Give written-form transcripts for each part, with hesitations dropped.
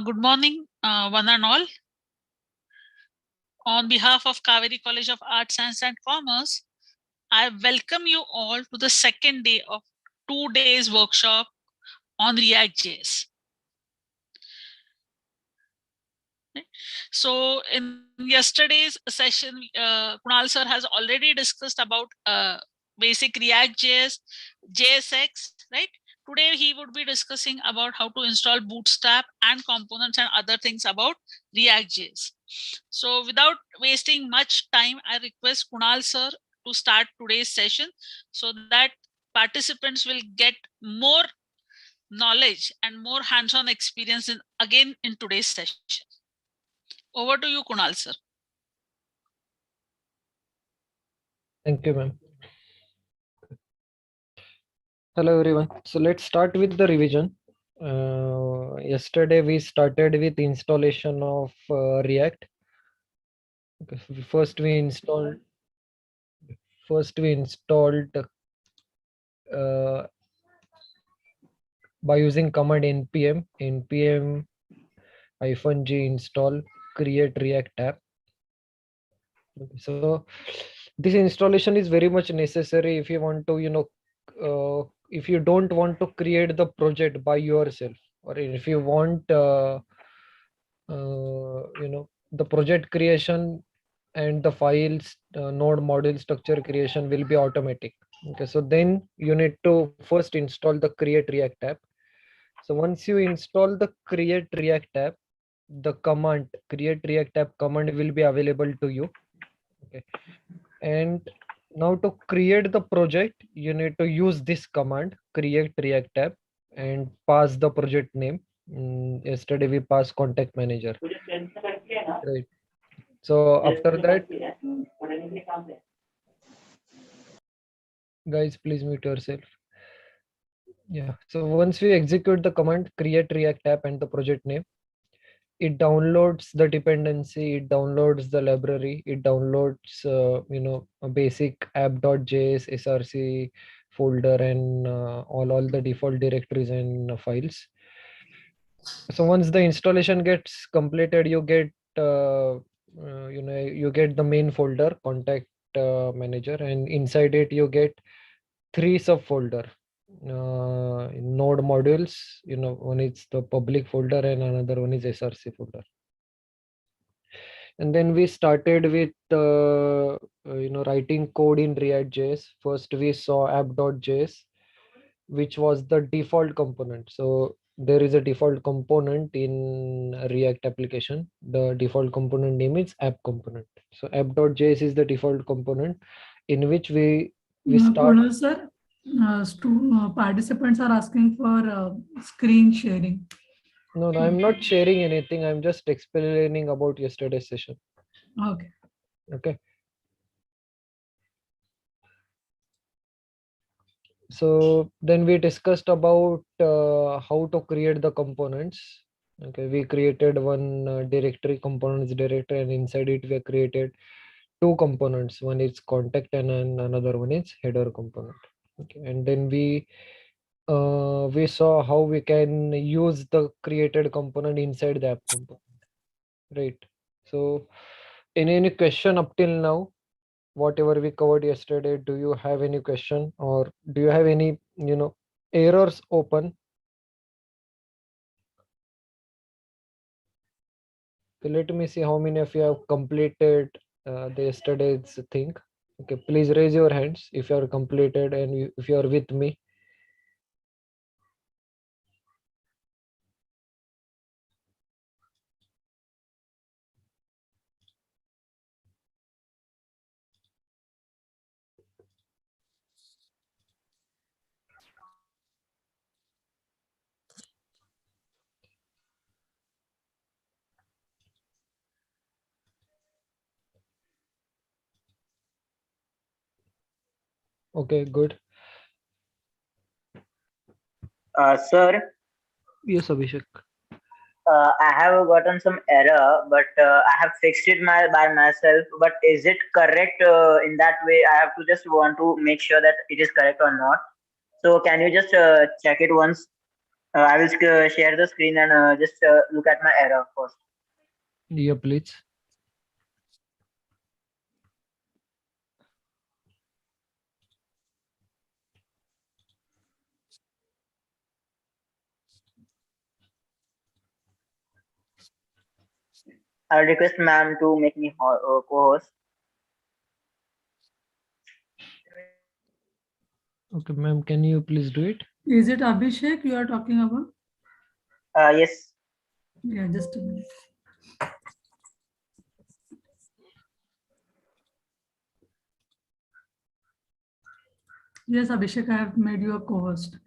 Good morning, one and all. On behalf of Kaveri College of Arts, Science and Commerce, I welcome you all to the second day of 2 days workshop on ReactJS. So in yesterday's session, Kunal sir has already discussed about basic ReactJS, JSX, right? Today he would be discussing about how to install Bootstrap and components and other things about ReactJS. So without wasting much time, I request Kunal sir to start today's session so that participants will get more knowledge and more hands-on experience in today's session. Over to you, Kunal sir. Thank you, ma'am. Hello, everyone. So let's start with the revision. Yesterday we started with installation of React. Okay, first we installed by using command npm -g install create React app. Okay, so this installation is very much necessary if you want to, if you don't want to create the project by yourself, or if you want, the project creation and the files, node module structure creation will be automatic. Okay, so then you need to first install the create React app. So once you install the create React app, the command create React app command will be available to you. Okay, and now to create the project, you need to use this command create React app and pass the project name. Yesterday we passed contact manager, right? So after that, guys, please mute yourself. Yeah, so once we execute the command create React app and the project name, it downloads the dependency, it downloads the library, it downloads a basic app.js src folder and all the default directories and files. So once the installation gets completed, you get you get the main folder contact manager, and inside it you get three subfolder. Node modules, one is the public folder and another one is src folder. And then we started with writing code in react.js. First we saw app.js, which was the default component. So there is a default component in React application. The default component name is app component. So app.js is the default component in which we start. Kunal sir, participants are asking for screen sharing. No, I'm not sharing anything. I'm just explaining about yesterday's session. Okay. Okay. So then we discussed about how to create the components. Okay, we created one directory, components directory, and inside it we created two components. One is contact and another one is header component. Okay, and then we saw how we can use the created component inside the app component. Right. So any question up till now? Whatever we covered yesterday, do you have any question or do you have any errors open? Okay, let me see how many of you have completed the yesterday's thing. Okay, please raise your hands if you are completed and if you are with me. Okay, good. Sir, Yes, Abhishek. I have gotten some error, but I have fixed it by myself. But is it correct in that way? I have to just want to make sure that it is correct or not. So can you just check it once? I will share the screen and just look at my error first. Yeah, please. I will request ma'am to make me co-host. Okay, ma'am, can you please do it? Is it Abhishek you are talking about? Yes. Yeah, just a minute. Yes, Abhishek, I have made you a co-host.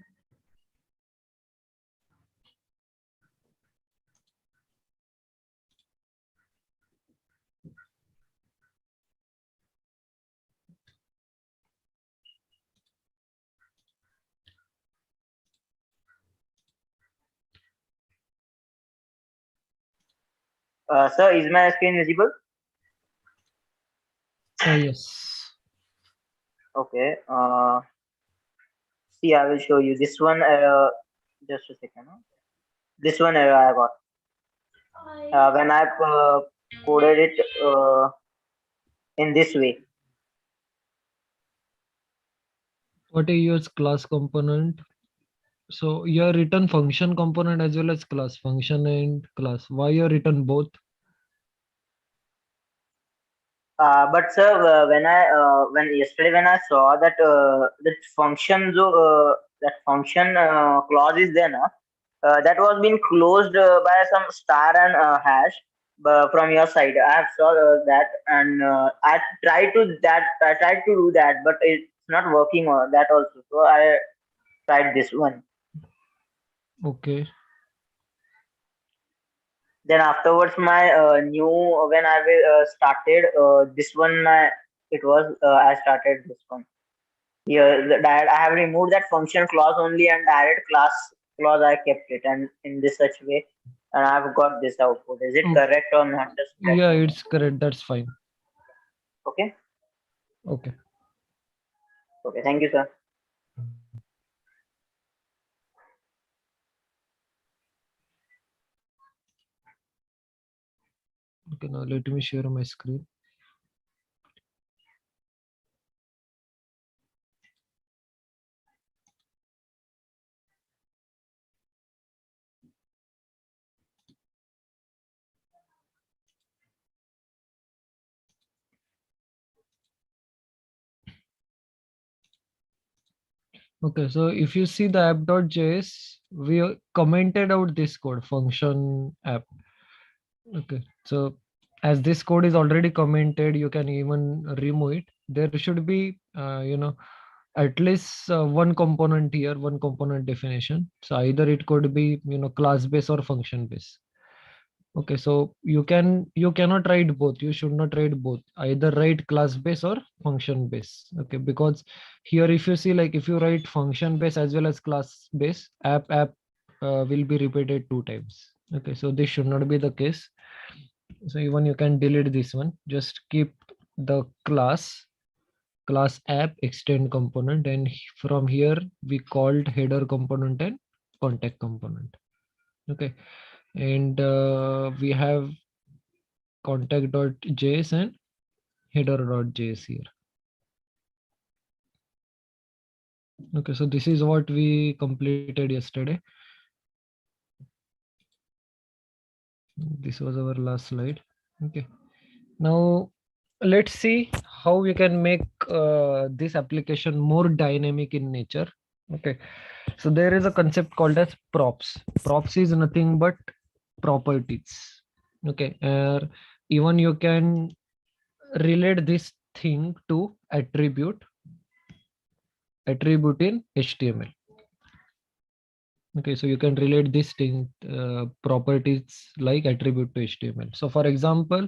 Sir, is my screen visible? Yes. Okay. See, I will show you this one. Just a second. Huh? This one error I got. When I coded it in this way. What is your class component? So you have written function component as well as class, function and class. Why you have written both? But sir, when yesterday when I saw that that function that function clause is there now, that was being closed by some star and hash from your side. I have saw that and I tried to do that, but it's not working on that also. So I tried this one. Okay. Then afterwards, my new when I started this one, it was I started this one. Yeah, I have removed that function clause only and added class clause. I kept it and in this such way, and I've got this output. Is it Okay. correct or not? Just let Yeah, me know. it's correct. That's fine. Okay. Okay. Okay. Thank you, sir. Okay, now let me share my screen. Okay, so if you see the app.js, we commented out this code function app. Okay, so as this code is already commented, you can even remove it. There should be, at least one component here, one component definition. So either it could be, class base or function base. Okay, so you cannot write both. You should not write both. Either write class base or function base. Okay, because here if you see, like if you write function base as well as class base, app will be repeated 2 times. Okay, so this should not be the case. So even you can delete this one. Just keep the class app extend component, and from here we called header component and contact component. Okay, and we have contact.js and header.js here. Okay, so this is what we completed yesterday. This was our last slide. Okay, now let's see how we can make this application more dynamic in nature. Okay, so there is a concept called as props. Props is nothing but properties. Okay, even you can relate this thing to attribute in HTML. Okay, so you can relate this thing properties like attribute to HTML. So for example,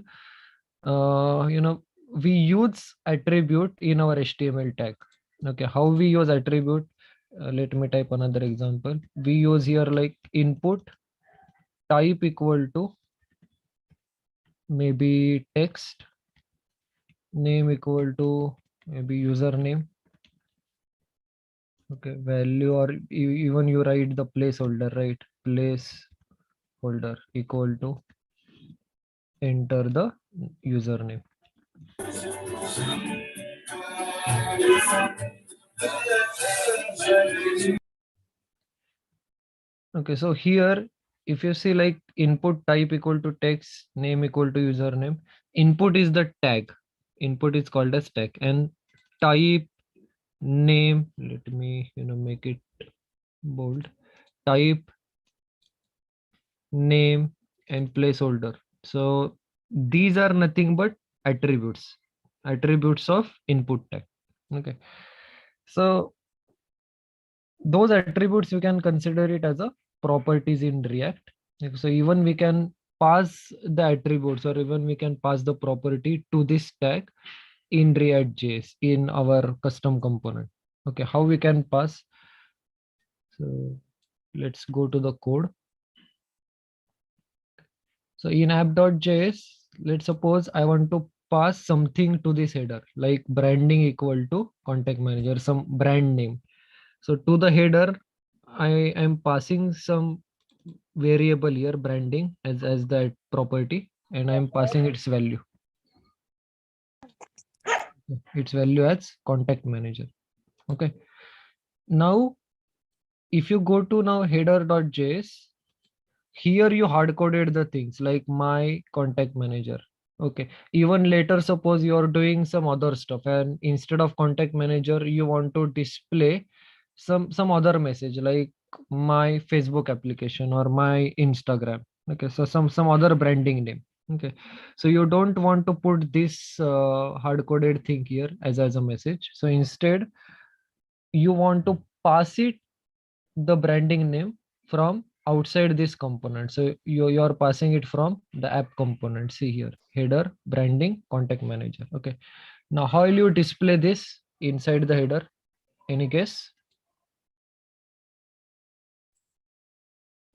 we use attribute in our HTML tag. Okay, how we use attribute? Let me type another example. We use here like input type equal to maybe text, name equal to maybe username. Okay, value, or even you write the placeholder, right? Placeholder equal to enter the username. Okay, so here if you see like input type equal to text, name equal to username, input is the tag. Input is called as tag, and type, name, let me make it bold, type, name, and placeholder. So these are nothing but attributes of input tag. Okay, so those attributes you can consider it as a properties in React. Okay, so even we can pass the attributes, or even we can pass the property to this tag in ReactJS in our custom component. Okay, how we can pass? So let's go to the code. So in app.js, let's suppose I want to pass something to this header, like branding equal to contact manager, some brand name. So to the header, I am passing some variable here, branding, as that property, and I am passing its value. Its value as contact manager. Okay. Now, if you go to now header.js, here you hard coded the things like my contact manager. Okay, even later suppose you are doing some other stuff, and instead of contact manager you want to display some other message like my Facebook application or my Instagram. Okay, so some other branding name. Okay, so you don't want to put this hard coded thing here as a message. So instead you want to pass it the branding name from outside this component. So you are passing it from the app component. See here, header, branding, contact manager. Okay, now how will you display this inside the header? Any guess?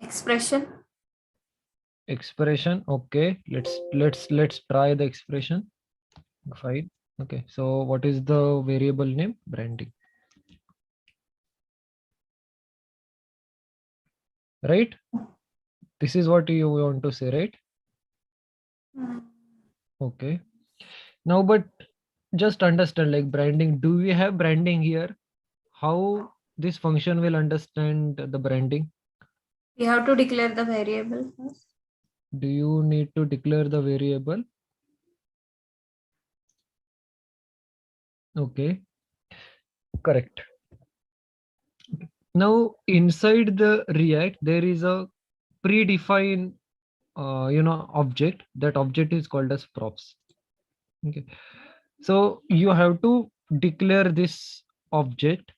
Expression. Expression. Okay, let's try the expression. Fine. Okay, so what is the variable name? Branding. Right, this is what you want to say, right? Okay, now but just understand, like branding, do we have branding here? How this function will understand the branding? We have to declare the variable first. Do you need to declare the variable? Okay, correct. Now inside the React, there is a predefined object. That object is called as props. Okay, so you have to declare this object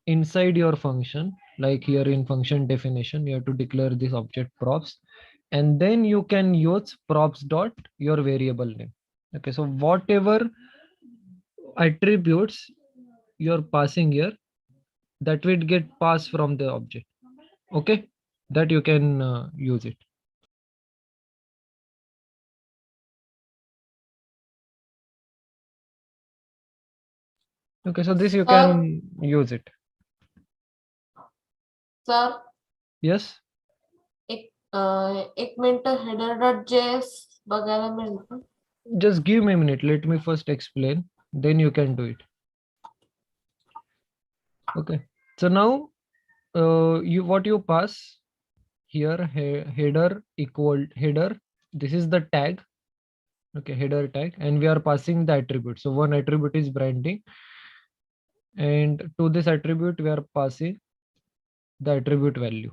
inside your function. Like here in function definition, you have to declare this object props, and then you can use props dot your variable name. Okay, so whatever attributes you're passing here, that will get passed from the object. Okay, that you can use it. Okay, so this you can use it. Sir Yes. एक minute header.js बघायला मिळेल का? Just give me a minute. Let me first explain. Then you can do it. Okay. So now what you pass here, header equal header. This is the tag. Okay, header tag, and we are passing the attribute. So one attribute is branding, and to this attribute we are passing the attribute value.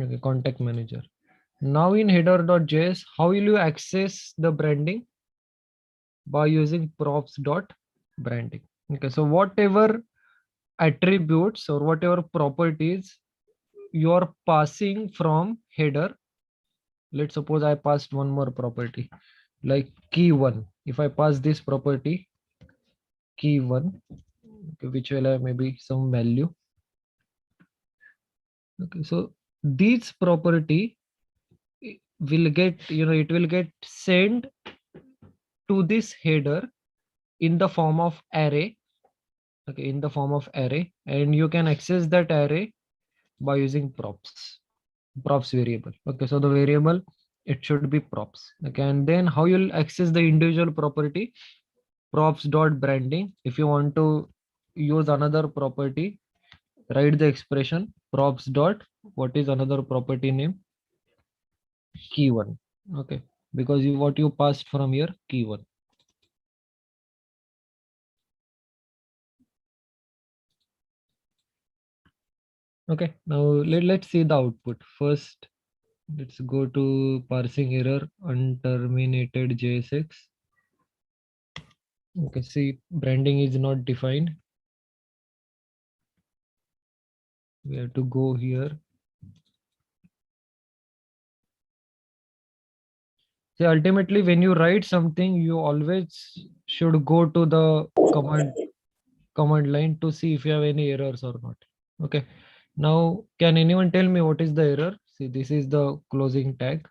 Okay, contact manager. Now in header.js, how will you access the branding? By using props.branding. Okay, so whatever attributes or whatever properties you are passing from header, let's suppose I passed one more property like key1. If I pass this property key1, okay, which will have maybe some value. Okay, so this property will get, it will get sent to this header in the form of array. Okay, in the form of array, and you can access that array by using props variable. Okay, so the variable, it should be props. Okay, and then how you'll access the individual property? Props dot branding. If you want to use another property, write the expression props dot, what is another property name? Key1. Okay, because what you passed from here, key1. Okay, now let's see the output first. Let's go to parsing error unterminated JSX. Okay, see, branding is not defined. We have to go here. So ultimately, when you write something, you always should go to the command line to see if you have any errors or not. Okay, now can anyone tell me what is the error? See, this is the closing tag.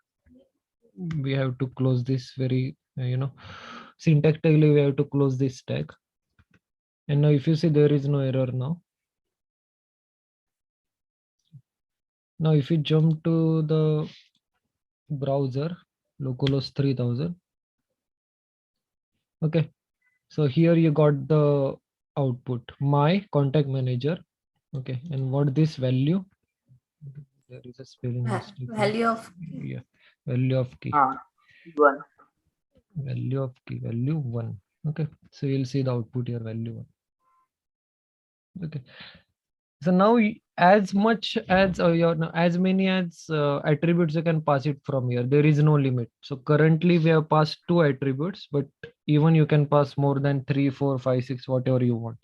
We have to close this very, syntactically we have to close this tag. And now if you see, there is no error now. Now if you jump to the browser, localhost 3000. Okay, so here you got the output, my contact manager. Okay, and what this value? There is a spelling mistake. Value of Yeah, value of key. 1. Value of key, value 1. Okay, so you'll see the output here, value 1. Okay, so now as much as as many as attributes you can pass it from here. There is no limit. So currently we have passed 2 attributes, but even you can pass more than 3, 4, 5, 6, whatever you want.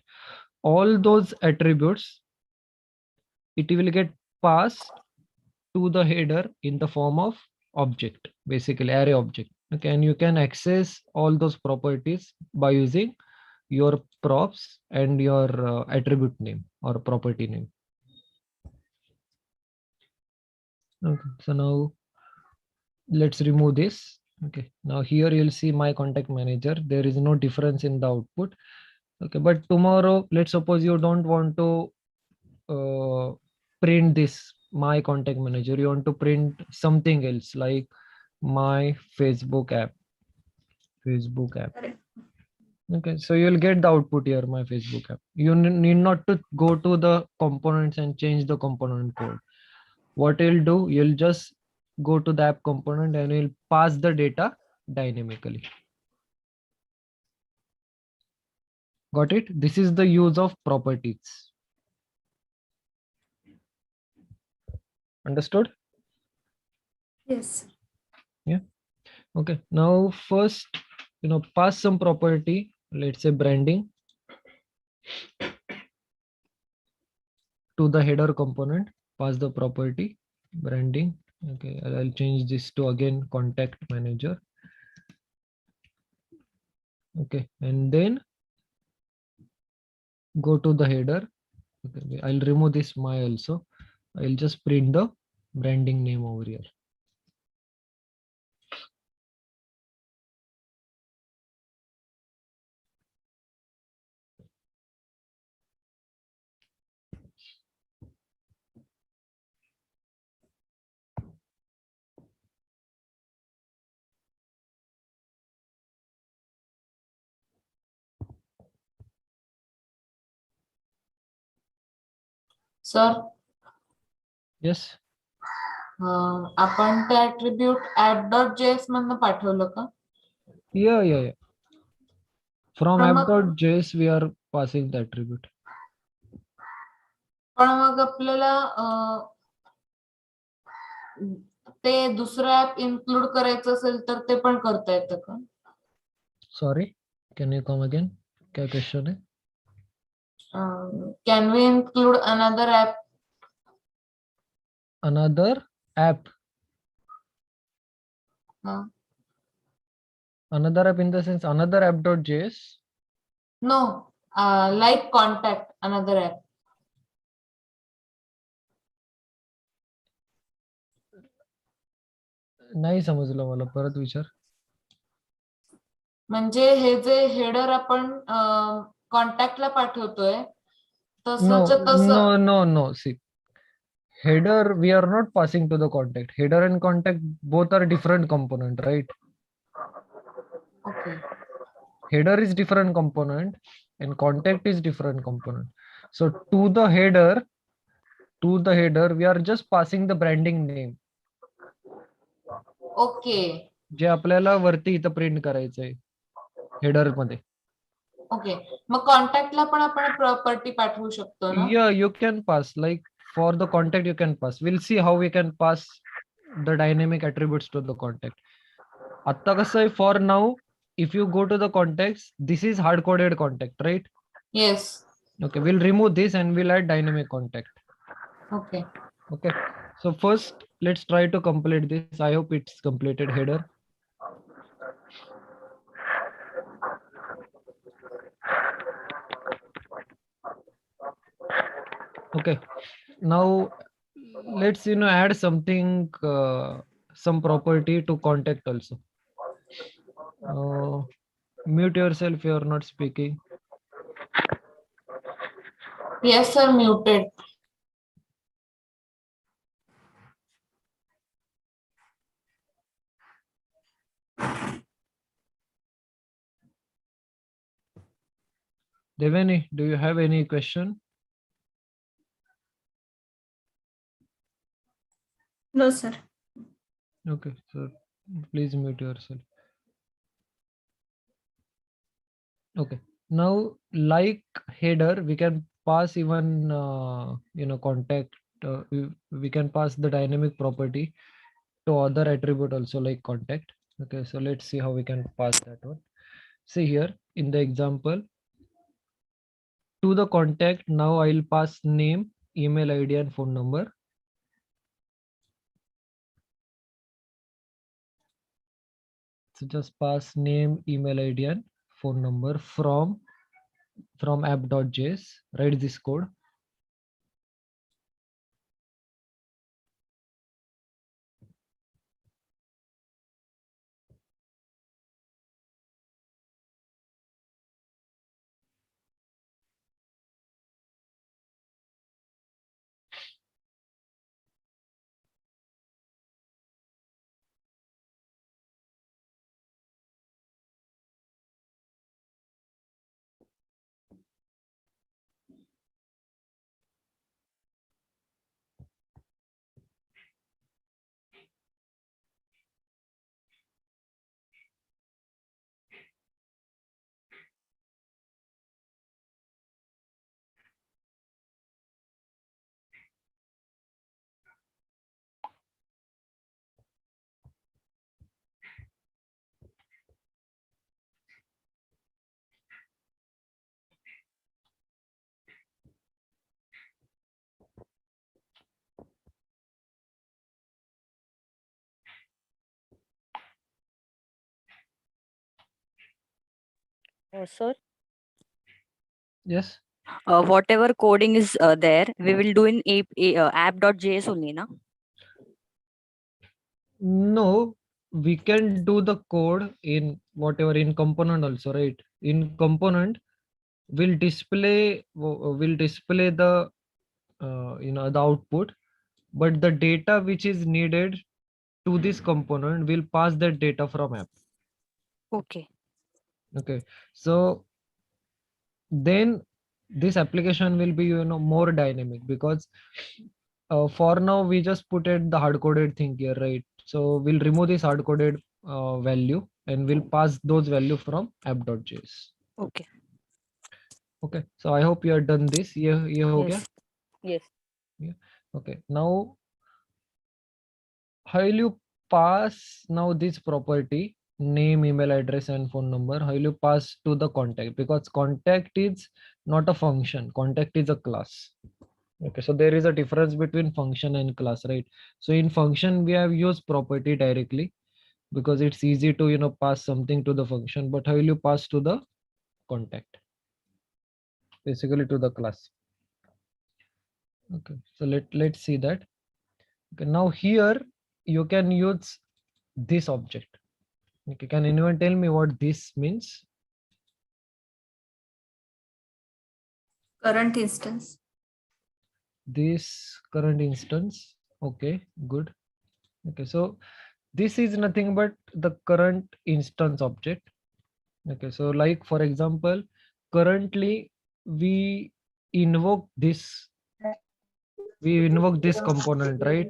All those attributes, it will get passed to the header in the form of object, basically array object. Okay, and you can access all those properties by using your props and your attribute name or property name. Okay, so now let's remove this. Okay, now here you'll see my contact manager. There is no difference in the output. Okay, but tomorrow, let's suppose you don't want to print this my contact manager. You want to print something else like my Facebook app. Okay, so you'll get the output here, my Facebook app. You need not to go to the components and change the component code. What you'll do, you'll just go to the app component and you'll pass the data dynamically. Got it? This is the use of properties. Understood? Yes. Yeah. Okay. Now first, pass some property. Let's say branding to the header component. Pass the property branding. Okay. I'll change this to again contact manager. Okay. And then go to the header. Okay. I'll remove this my also. I'll just print the branding name over here. Sir Yes. आपण ते attribute app.js मधनं पाठवलं का? Yeah. From पण मग app.js we are passing the attribute. पण मग आपल्याला ते दुसरं ऍप इन्क्लूड करायचं असेल तर ते पण करता येतं का? Sorry, can you come again? क्या question है? Can we include another app? Another app. Another app in the sense another app.js. No, like contact, another app. नाही समजलं मला, परत विचार. म्हणजे हे जे हेडर आपण कॉन्टॅक्टला पाठवतोय तसंच तसं. No. See, header we are not passing to the contact. Header and contact both are different component, right? Okay. Header is different component and contact is different component. So to the header we are just passing the branding name. Okay. जे आपल्याला वरती इथं print करायचंय header मध्ये. Okay, मग कॉन्टॅक्टला पण आपण property पाठवू शकतो ना? Yeah, you can pass, like for the contact you can pass. We'll see how we can pass the dynamic attributes to the contact. आता कसं आहे, for now if you go to the contacts, this is hard coded contact, right? Yes. Okay, we'll remove this and we'll add dynamic contact. Okay. Okay, so first let's try to complete this. I hope it's completed header. Okay, now let's add something, some property to contact also. Mute yourself if you are not speaking. Yes sir, muted. Devani, do you have any question? No, sir. Okay, so please mute yourself. Okay, now like header, we can pass even contact. We can pass the dynamic property to other attribute also, like contact. Okay, so let's see how we can pass that one. See here in the example, to the contact, now I'll pass name, email ID and phone number. So just pass name, email ID and phone number from app.js. Write this code. Sir, Yes. whatever coding is there, we will do in app.js only, na? No, we can do the code in whatever in component also, right? In component, we'll display the the output, but the data which is needed to this component will pass that data from app. Okay. Okay, so then this application will be more dynamic, because for now we just put it the hard coded thing here, right? So we'll remove this hard coded value and we'll pass those value from app.js. Okay. Okay, so I hope you are done this. ये हो गया? Yes. Yeah. Okay, now how will you pass now this property, name, email address and phone number, how will you pass to the contact? Because contact is not a function, contact is a class. Okay, so there is a difference between function and class, right? So in function we have used property directly because it's easy to pass something to the function, but how will you pass to the contact? Basically to the class. Okay, so let's see that. Okay, now here you can use this object. Okay, can anyone tell me what this means? Current instance. This current instance. Okay, good. Okay, so this is nothing but the current instance object. Okay, so like for example, currently we invoke this component, right?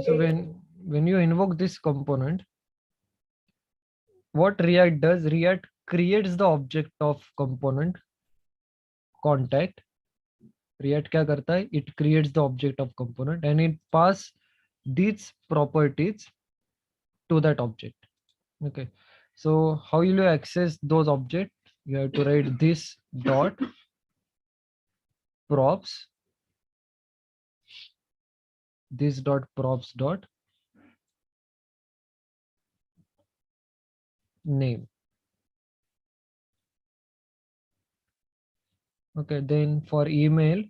So when you invoke this component, what React does, React creates the object of component contact. React क्या करता है? It creates the object of component and it pass these properties to that object. Okay, so how will you access those objects? You have to write this dot props, this dot props dot name. Okay, then for email,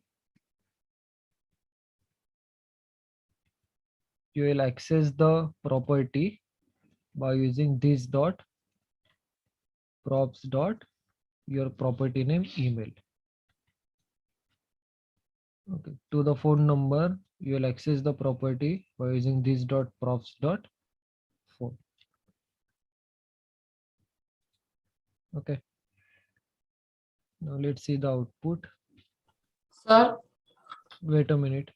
you will access the property by using this dot props dot your property name email. Okay, to the phone number, you will access the property by using this dot props dot phone. Okay, now let's see the output. Sir, Wait a minute.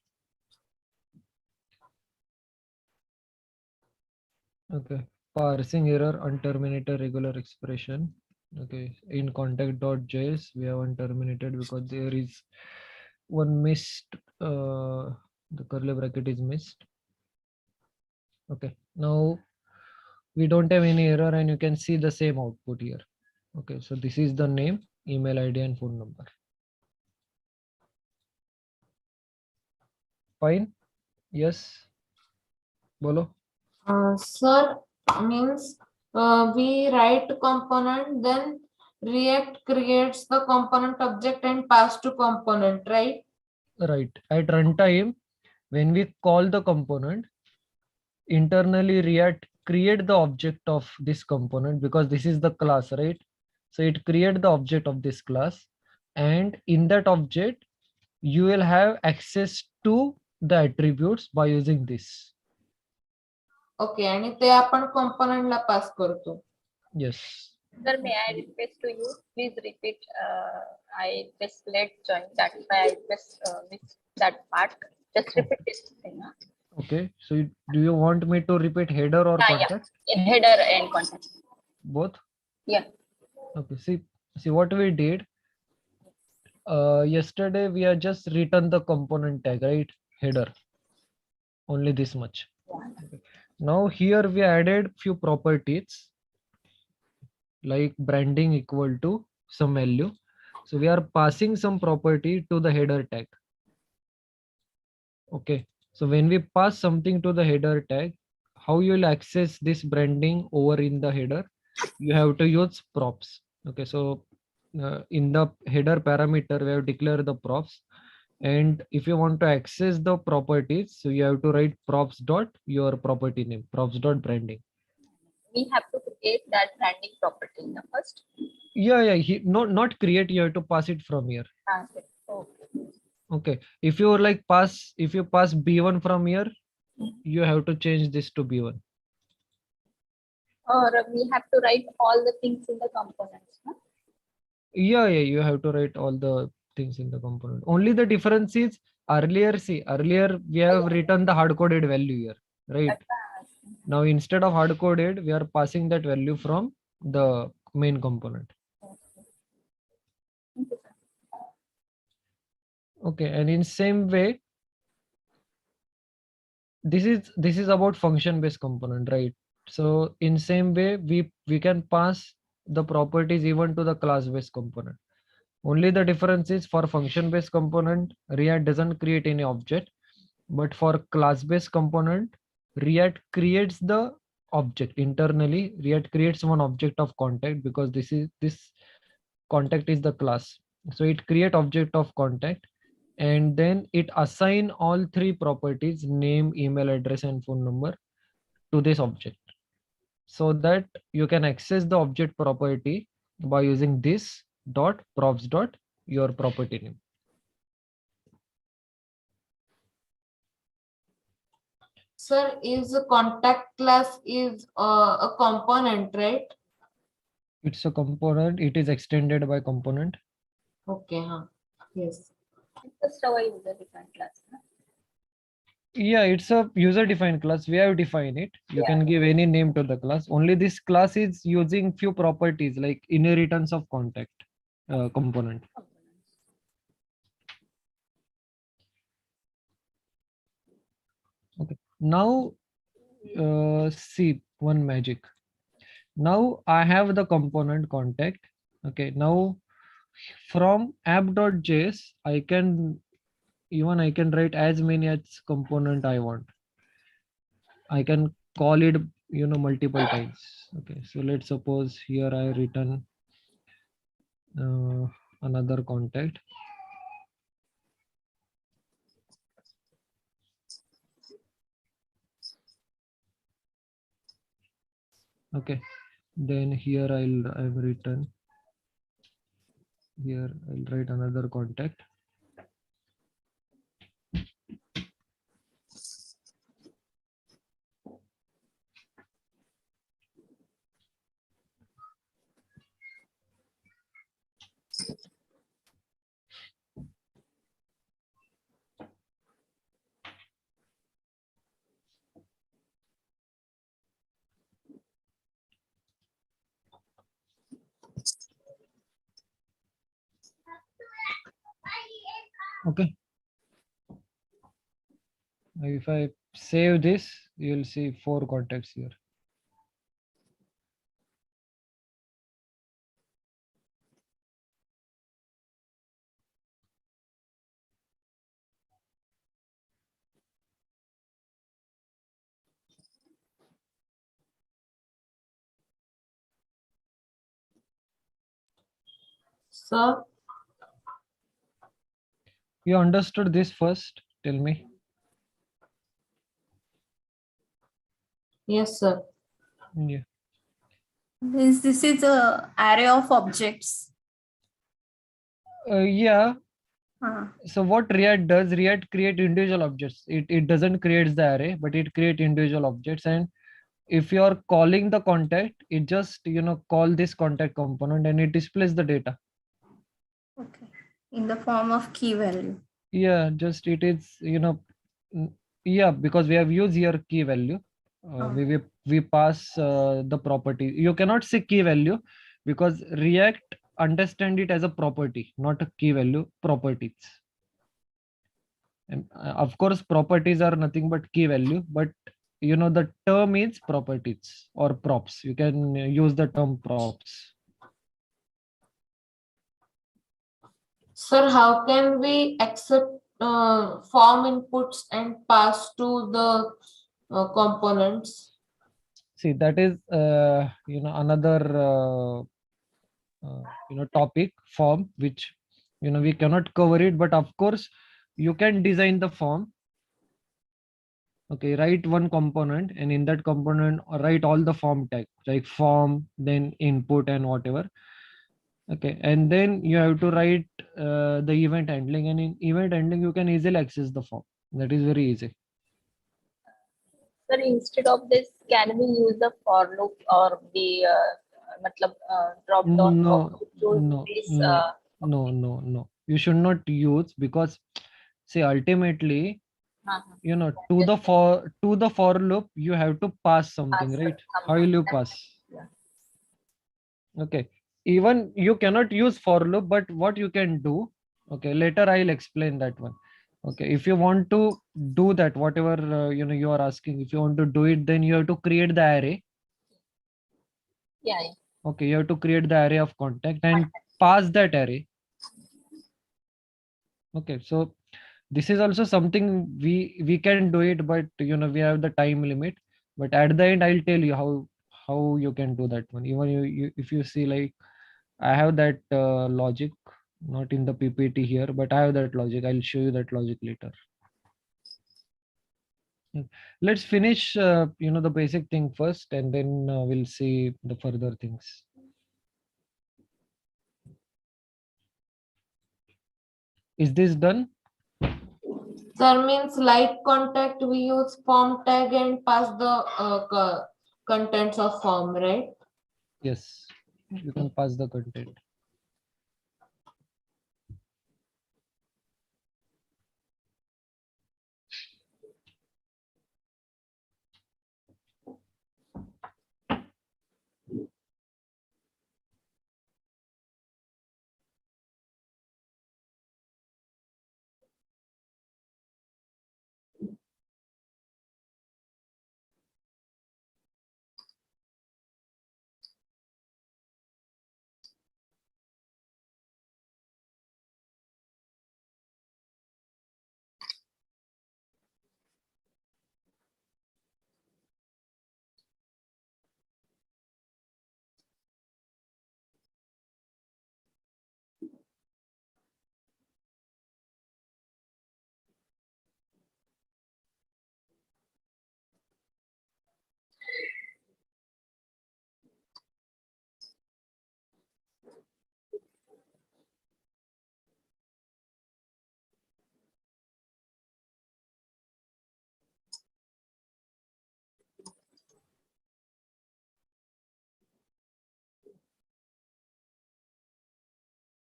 Okay, parsing error, unterminated regular expression. Okay, in contact.js we have unterminated because there is one missed, the curly bracket is missed. Okay, now we don't have any error and you can see the same output here. Okay, so this is the name, email ID and phone number. Fine. Yes, bolo. sir, means we write component, then React creates the component object and pass to component, right? Right, at runtime when we call the component, internally React create the object of this component because this is the class, right? So it create the object of this class, and in that object you will have access to the attributes by using this. Okay, आणि ते आपण component ला pass करतो. Yes. Sir, may I request to you, please repeat. I just late joined. That's why I just missed that part. Just repeat this thing. Huh? Okay, so do you want me to repeat header or contact? Yeah. Header and contact. Both? Yeah. Okay, see what we did. Yesterday we are just written the component tag, right? Header. Only this much. Okay. Now here we added few properties like branding equal to some value. So we are passing some property to the header tag. Okay, so when we pass something to the header tag, how you will access this branding over in the header, you have to use props. Okay, so in the header parameter, we have declared the props. And if you want to access the properties, so you have to write props dot your property name, props dot branding. We have to create that branding property in the first. Yeah, not create, you have to pass it from here. Okay. Okay, if you like pass, if you pass B1 from here, you have to change this to B1. Or we have to write all the things in the components. No? Yeah, you have to write all the things in the component. Only the difference is earlier we have written the hard-coded value here, right? Now instead of hard-coded, we are passing that value from the main component. Okay, and in same way, this is about function-based component, right? So in same way, we can pass the properties even to the class-based component. Only the difference is for function-based component, React doesn't create any object, but for class-based component, React creates the object internally. React creates one object of contact because this contact is the class. So it create object of contact, and then it assign all three properties, name, email address, and phone number, to this object, so that you can access the object property by using this dot props dot your property name. Sir, is a contact class is a component, right? It's a component. It is extended by component. Okay, yes. Just our user defined class. No? Yeah, it's a user defined class. We have defined it. You can give any name to the class. Only this class is using few properties like inheritance of contact component. Okay. Now see one magic. Now I have the component contact. Okay. Now from app.js, I can write as many as component I want. I can call it, multiple times. Okay, so let's suppose here I written another contact. Okay, then here I've written, here I'll write another contact. Okay. Now if I save this, you'll see 4 contacts here. Sir, You understood this first? Tell me. yes, sir. Yeah. Means this is a array of objects. Yeah. Uh, So what React does, React create individual objects. It doesn't create the array, but it create individual objects. And if you are calling the contact, it just, call this contact component and it displays the data. okay. In the form of key value. Yeah, just it is, yeah, because we have used here key value. We pass the property. You cannot say key value because React understand it as a property, not a key value, properties. And of course, properties are nothing but key value, but the term is properties or props. You can use the term props. Sir, how can we accept form inputs and pass to the components? See, that is another topic form, which we cannot cover it, but of course you can design the form. Okay, write one component, and in that component write all the form tag, like form, then input and whatever. Okay, and then you have to write the event handling, and in event handling you can easily access the form. That is very easy. Sir, instead of this, can we use the for loop or the drop down No, box to choose no, this? no. You should not use, because see, ultimately, to the for loop you have to pass something, right? How will you pass? Okay, even you cannot use for loop, but what you can do, okay, later I'll explain that one. Okay, if you want to do that, whatever you are asking, if you want to do it, then you have to create the array. Yeah. Okay, you have to create the array of contact and pass that array. Okay, so this is also something we can do it, but we have the time limit. But at the end I'll tell you how you can do that one. Even you if you see, like, I have that logic, not in the PPT here, but I have that logic. I'll show you that logic later. Let's finish the basic thing first, and then we'll see the further things. Is this done? Sir, means like contact, we use form tag and pass the contents of form, right? Yes, you can pass the content.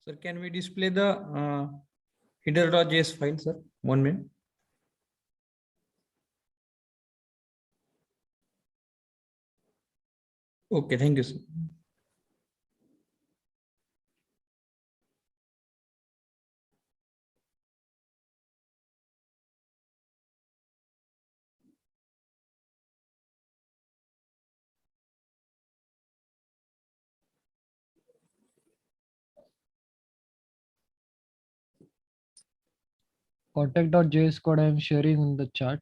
Sir, can we display the header.js file, sir? 1 minute. Okay, thank you, sir. Contact.js code I am sharing in the chat.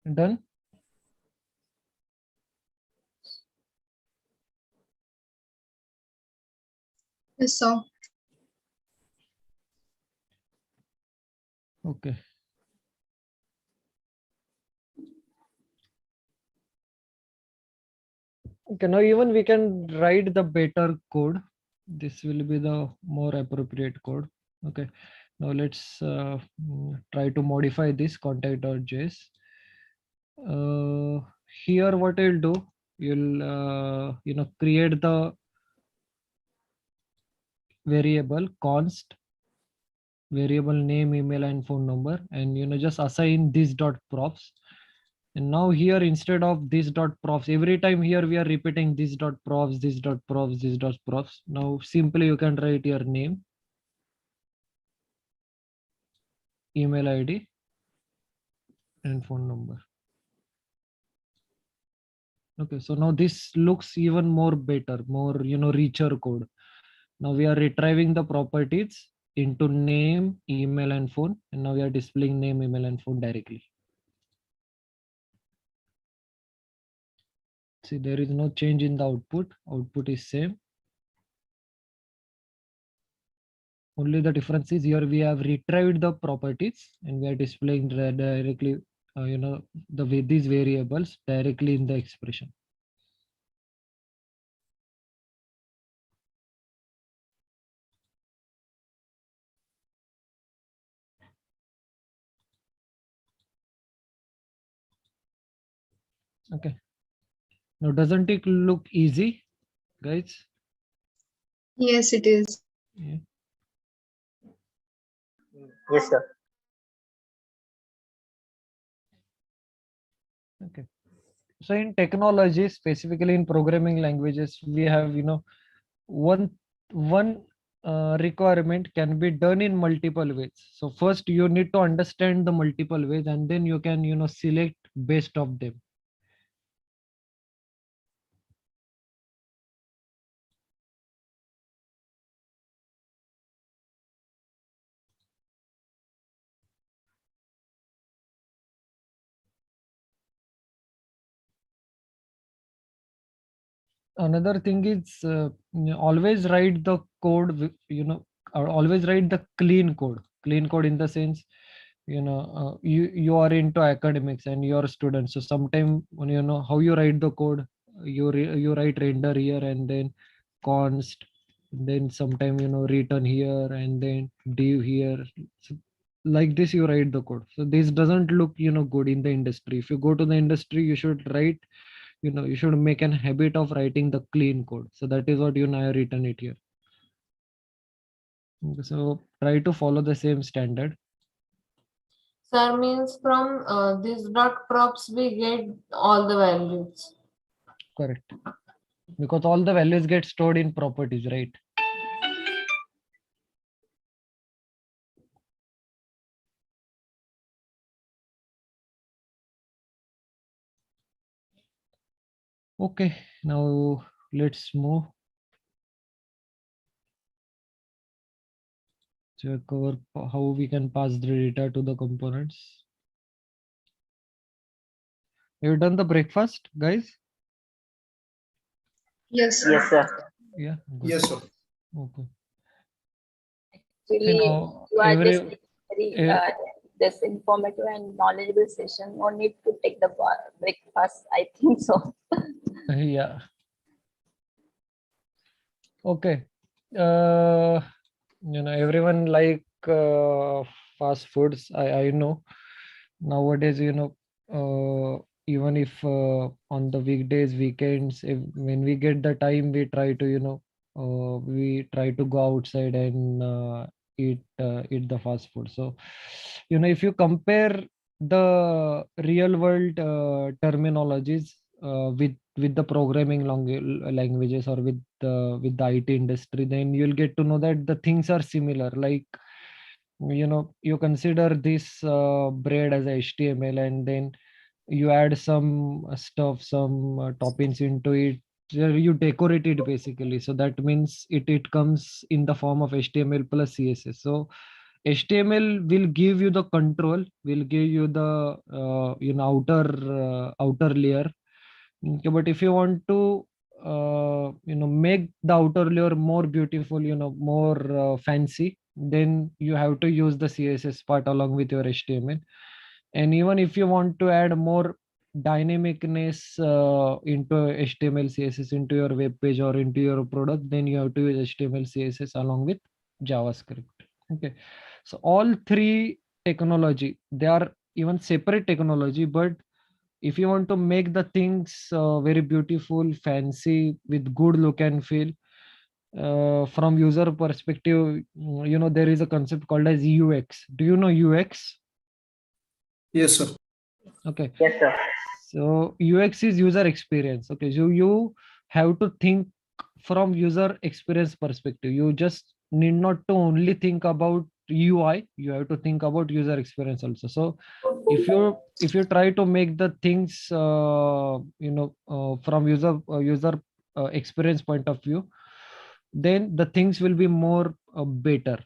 Done. Yes, sir. Okay. Okay, now even we can write the better code. This will be the more appropriate code. Okay, now let's try to modify this contact.js. Here what you'll do, you'll create the variable const variable name, email and phone number, and just assign this dot props. And now here, instead of this dot props, every time here we are repeating this dot props, this dot props, this dot props. Now simply you can write your name, email ID and phone number. Okay, so now this looks even more better, more richer code. Now we are retrieving the properties into name, email and phone, and now we are displaying name, email and phone directly. See, there is no change in the output. Output is same. Only the difference is here we have retrieved the properties and we are displaying directly, these variables directly in the expression. Okay. Now, doesn't it look easy, guys? Yes, it is. Yeah. Yes, sir. Okay. So in technology, specifically in programming languages, we have one requirement can be done in multiple ways. So first you need to understand the multiple ways, and then you can select best of them. Another thing is always write the code or always write the clean code in the sense you are into academics and you're students, so sometime when how you write the code, you write render here and then const, then sometime return here and then div here. So like this you write the code. So this doesn't look good in the industry. If you go to the industry, you should write, you should make an habit of writing the clean code. So that is what I have written it here. Okay, so try to follow the same standard. Sir, means from this dot props we get all the values. Correct. Because all the values get stored in properties, right? Okay, now let's move. To cover how we can pass the data to the components. Have you done the breakfast, guys? Yes. Yes, sir. Yeah. Good. Yes, sir. Okay. Actually, Now, you are just every very this informative and knowledgeable session. No need to take the breakfast, I think so. yeah. Okay. Everyone like fast foods. I know nowadays. Even if on the weekdays, weekends, when we get the time, we try to go outside and eat the fast food. So if you compare the real world terminologies with with the programming languages or with the IT industry, then you'll get to know that the things are similar. Like, you consider this bread as HTML, and then you add some stuff, some toppings into it. You decorate it basically. So that means it comes in the form of HTML plus CSS. So HTML will give you the control, will give you the outer layer. Okay, but if you want to make the outer layer more beautiful, more fancy, then you have to use the CSS part along with your HTML. And even if you want to add more dynamicness into HTML CSS into your web page or into your product, then you have to use HTML CSS along with JavaScript. Okay, so all three technology, they are even separate technology, but if you want to make the things very beautiful, fancy, with good look and feel, from user perspective, there is a concept called as UX. Do you know UX? Yes, sir. Okay. Yes, sir. So UX is user experience. Okay, so you have to think from user experience perspective. You just need not to only think about UI, you have to think about user experience also. So if you try to make the things from user experience point of view, then the things will be more better.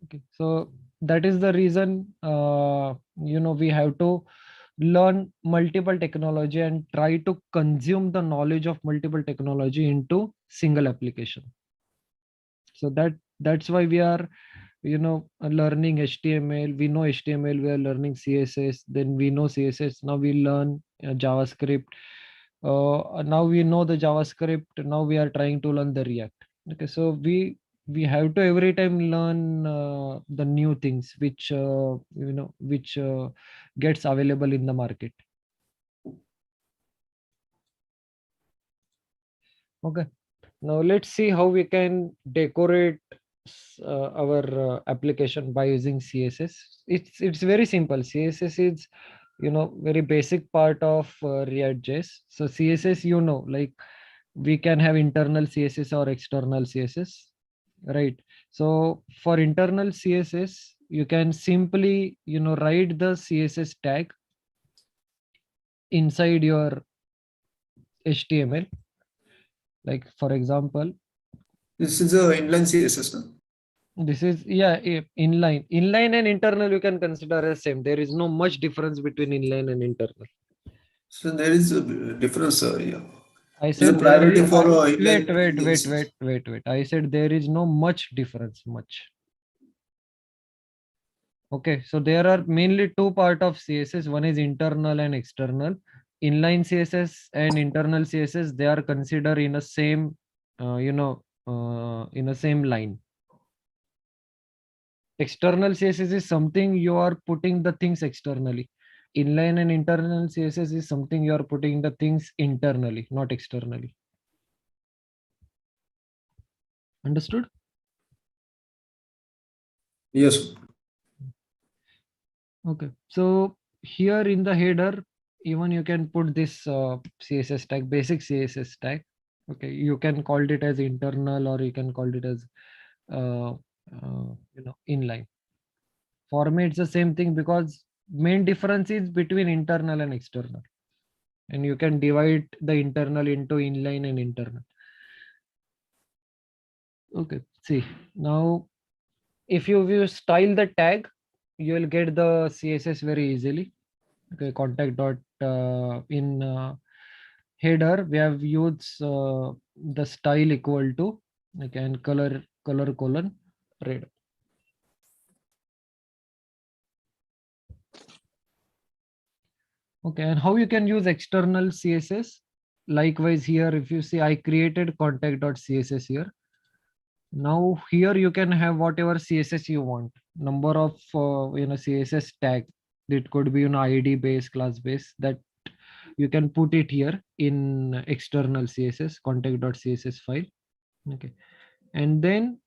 Okay, so that is the reason we have to learn multiple technology and try to consume the knowledge of multiple technology into single application. So that's why we are learning HTML. We know HTML, we are learning CSS, then we know CSS, now we learn JavaScript. Now we know the JavaScript, now we are trying to learn the React. Okay, so we have to every time learn the new things which gets available in the market. Okay, now let's see how we can decorate our application by using CSS. It's very simple. CSS is very basic part of ReactJS. So CSS, like we can have internal CSS or external CSS, right? So for internal CSS, you can simply write the CSS tag inside your HTML. Like for example, This is a inline CSS. Sir. this is inline and internal you can consider as same. There is no much difference between inline and internal. So there is a difference. Yeah. I There's a said there priority is, for wait. I said there is no much difference. Okay, so there are mainly two part of CSS. One is internal and external. Inline CSS and internal CSS, they are considered in a same, in a same line. External CSS is something you are putting the things externally. Inline and internal CSS is something you are putting the things internally, not externally. Understood? Yes. Okay, so here in the header, even you can put this CSS tag, basic CSS tag. Okay, you can call it as internal or you can call it as inline. For me, it's the same thing because main difference is between internal and external, and you can divide the internal into inline and internal. Okay, see now if you style the tag, you will get the CSS very easily. Okay, contact dot in header we have used the style equal to, okay, and color colon red. Okay, and how you can use external CSS? Likewise here, if you see, I created contact.css here. Now here you can have whatever CSS you want. Number of CSS tag. It could be ID base, class base, that you can put it here in external CSS contact.css file. Okay, and then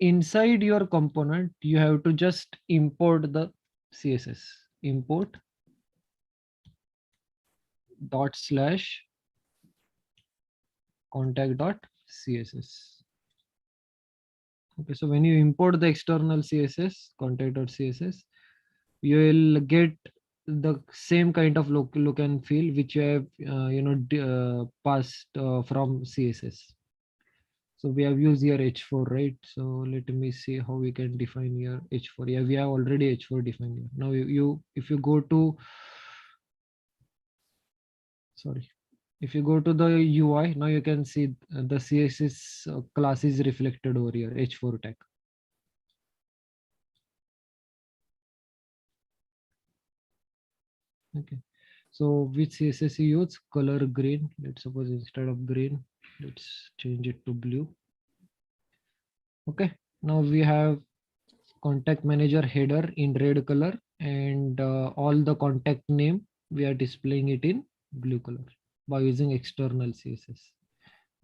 inside your component you have to just import the CSS. Import contact.css. Okay, so when you import the external CSS contact.css, you will get the same kind of look and feel which you have passed from CSS. So we have used here h4, right? So let me see how we can define here h4. Yeah, we have already h4 defined here. Now if you go to if you go to the UI, now you can see the CSS class is reflected over here, h4 tag. Okay, so which CSS you use? Color green. Let's suppose instead of green, let's change it to blue. Okay, now we have contact manager header in red color, and all the contact name we are displaying it in blue color by using external CSS,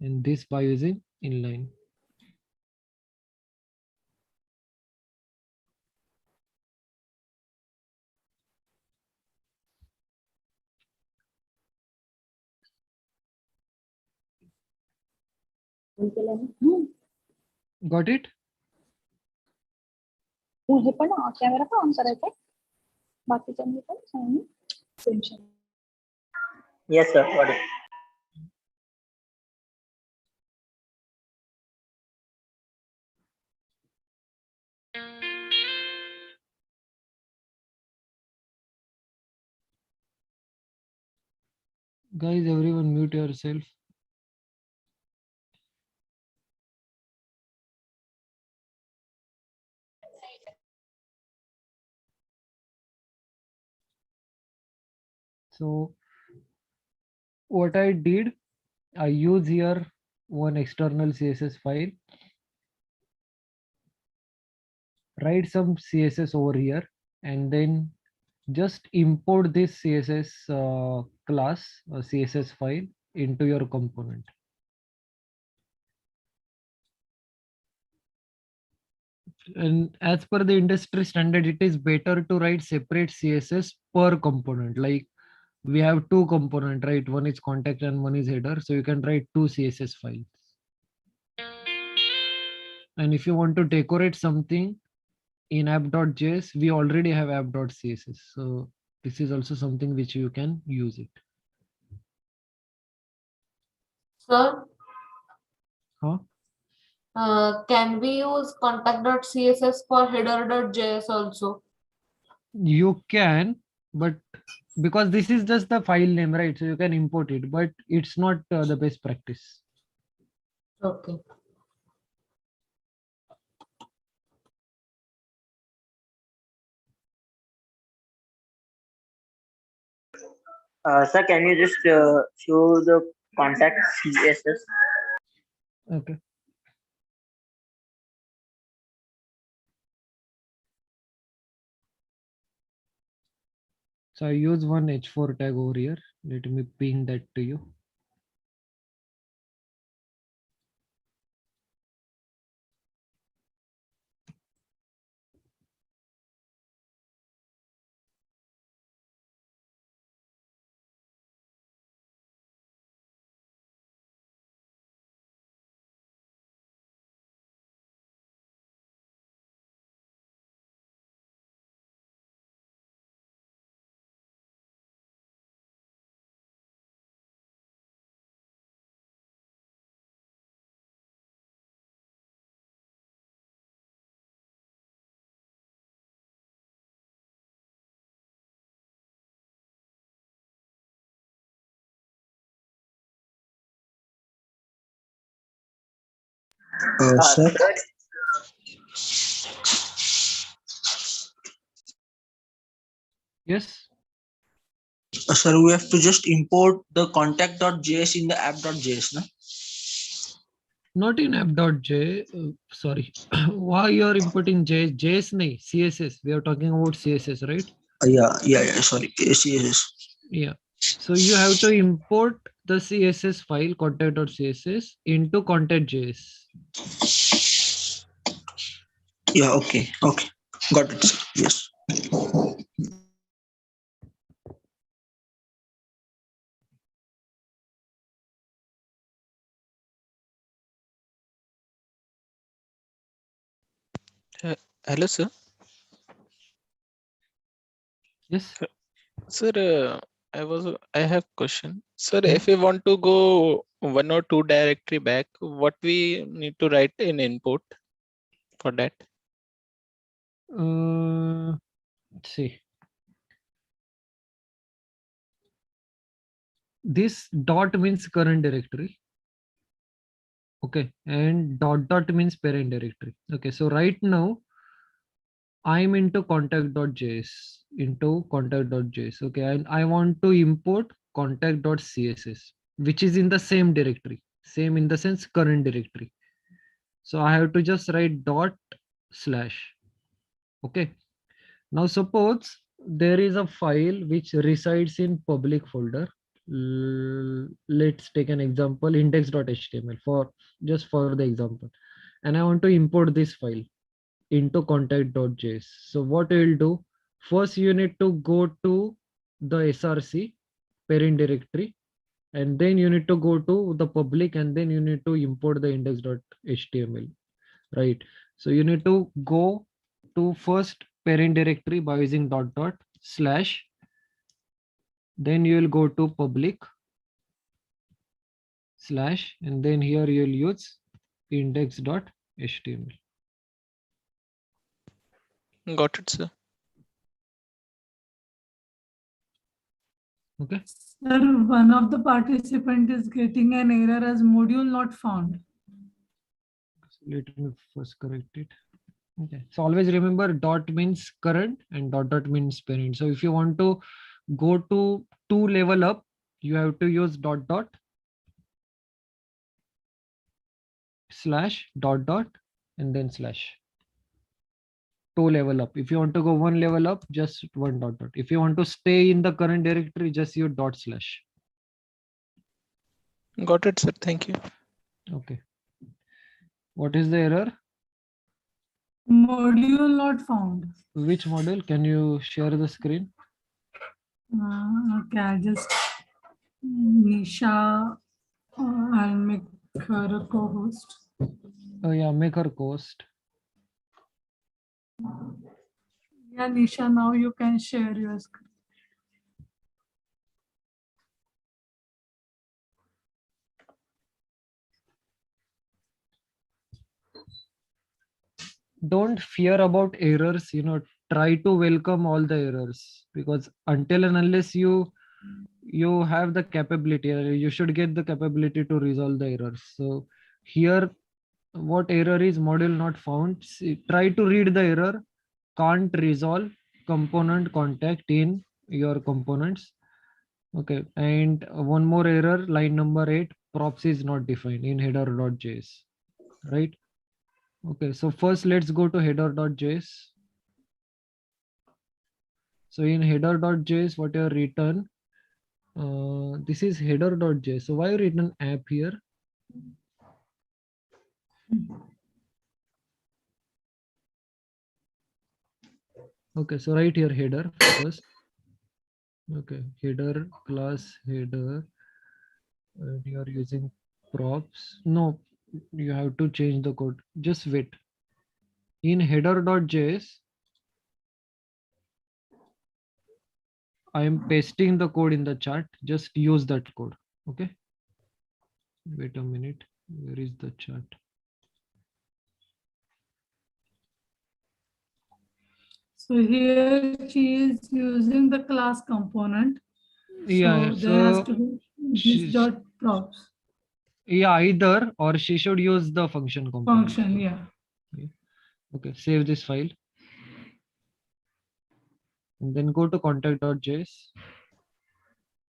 and this by using inline. Got it? मुझे पण camera पण on करायचा आहे बाकीच्यांनी पण tension Yes, sir. Got it. Guys, everyone mute yourself. So what I did, I use here one external CSS file, write some CSS over here, and then just import this CSS class CSS file into your component. And as per the industry standard, it is better to write separate CSS per component. Like we have two components, right? One is contact and one is header. So you can write two CSS files. And if you want to decorate something in app.js, we already have app.css. So this is also something which you can use it. Sir, Huh? can we use contact.css for header.js also? You can, but because this is just the file name, right? So you can import it, but it's not the best practice. Okay. Sir, can you just show the contact CSS? Okay. So I use one h4 tag over here. Let me ping that to you. Sir, Yes. Sir, we have to just import the contact.js in the app.js, no? Not in app.j. Sorry. Why you are importing JS? JS nahi, CSS. We are talking about CSS, right? Yeah. Sorry, CSS. Yeah. So you have to import the CSS file contact.css into content.js. Yeah, okay. Got it, sir. Yes. Hello, sir. Yes. Sir, I have question. Sir, Hmm. if we want to go one or two directory back, what we need to write in input for that? See, this dot means current directory. Okay, and dot dot means parent directory. Okay, so right now I'm into contact.js, Okay, and I want to import contact.css, which is in the same directory, same in the sense current directory. So I have to just write dot slash. Okay, now suppose there is a file which resides in public folder. Let's take an example, index.html, for just for the example, and I want to import this file into contact.js. So what you will do, first you need to go to the src parent directory, and then you need to go to the public, and then you need to import the index.html, right? So you need to go to first parent directory by using dot dot slash, then you will go to public slash, and then here you will use index.html. Got it, sir. Okay. Sir, one of the participant is getting an error as module not found. Let me first correct it. Okay, so always remember dot means current and dot dot means parent. So if you want to go to 2 level up, you have to use dot dot slash dot dot and then slash. 2 level up. If you want to go 1 level up, just 1 dot dot. If you want to stay in the current directory, just use dot slash. Got it, sir. Thank you. Okay. What is the error? Module not found. Which model? Can you share the screen? Okay, I just Nisha, I'll make her a co-host. Oh yeah, make her host. Yeah, Nisha, now you can share your screen. Don't fear about errors, try to welcome all the errors, because until and unless you have the capability, you should get the capability to resolve the errors. So here, what error is module not found? See, try to read the error, can't resolve component contact in your components. Okay, and one more error, line number 8, props is not defined in header.js, right? Okay, so first let's go to header.js. So in header.js, what you have written, this is header.js. So why you written app here? Okay, so right here header first. Okay, header class header, and you are using props. No, you have to change the code. Just wait. In header.js, I am pasting the code in the chat. Just use that code. Okay. Wait a minute. Where is the chat? So here she is using the class component. Yeah, So there has so to be this dot props. yeah, either or she should use the function component. Function, yeah. Okay, save this file. And then go to contact.js.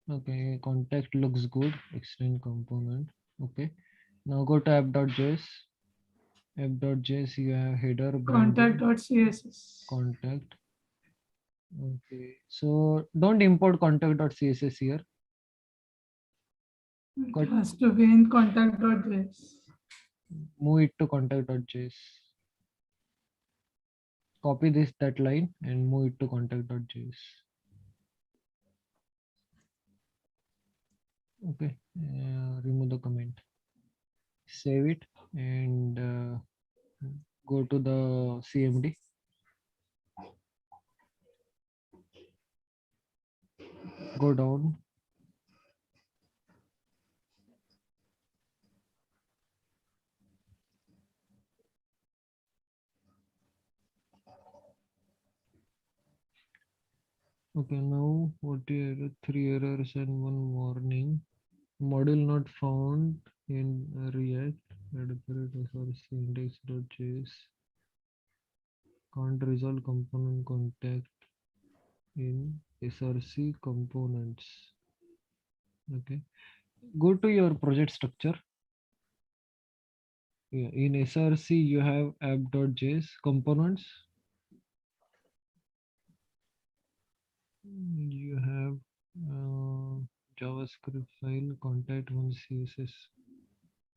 Okay, contact looks good. Extend component. Okay. Now go to app.js. App.js, you have header, branding, Contact.css. contact. Okay. So don't import contact.css here. It has to be in contact.js. Move it to contact.js. Copy that line and move it to contact.js. Okay, remove the comment, save it, and Go to the CMD. Go down. Okay, now what are 3 errors and 1 warning. Module not found in React. Index.js. Can't resolve component contact in SRC components. Okay, go to your project structure. Yeah, in SRC you have app.js components. You have JavaScript file, contact one CSS,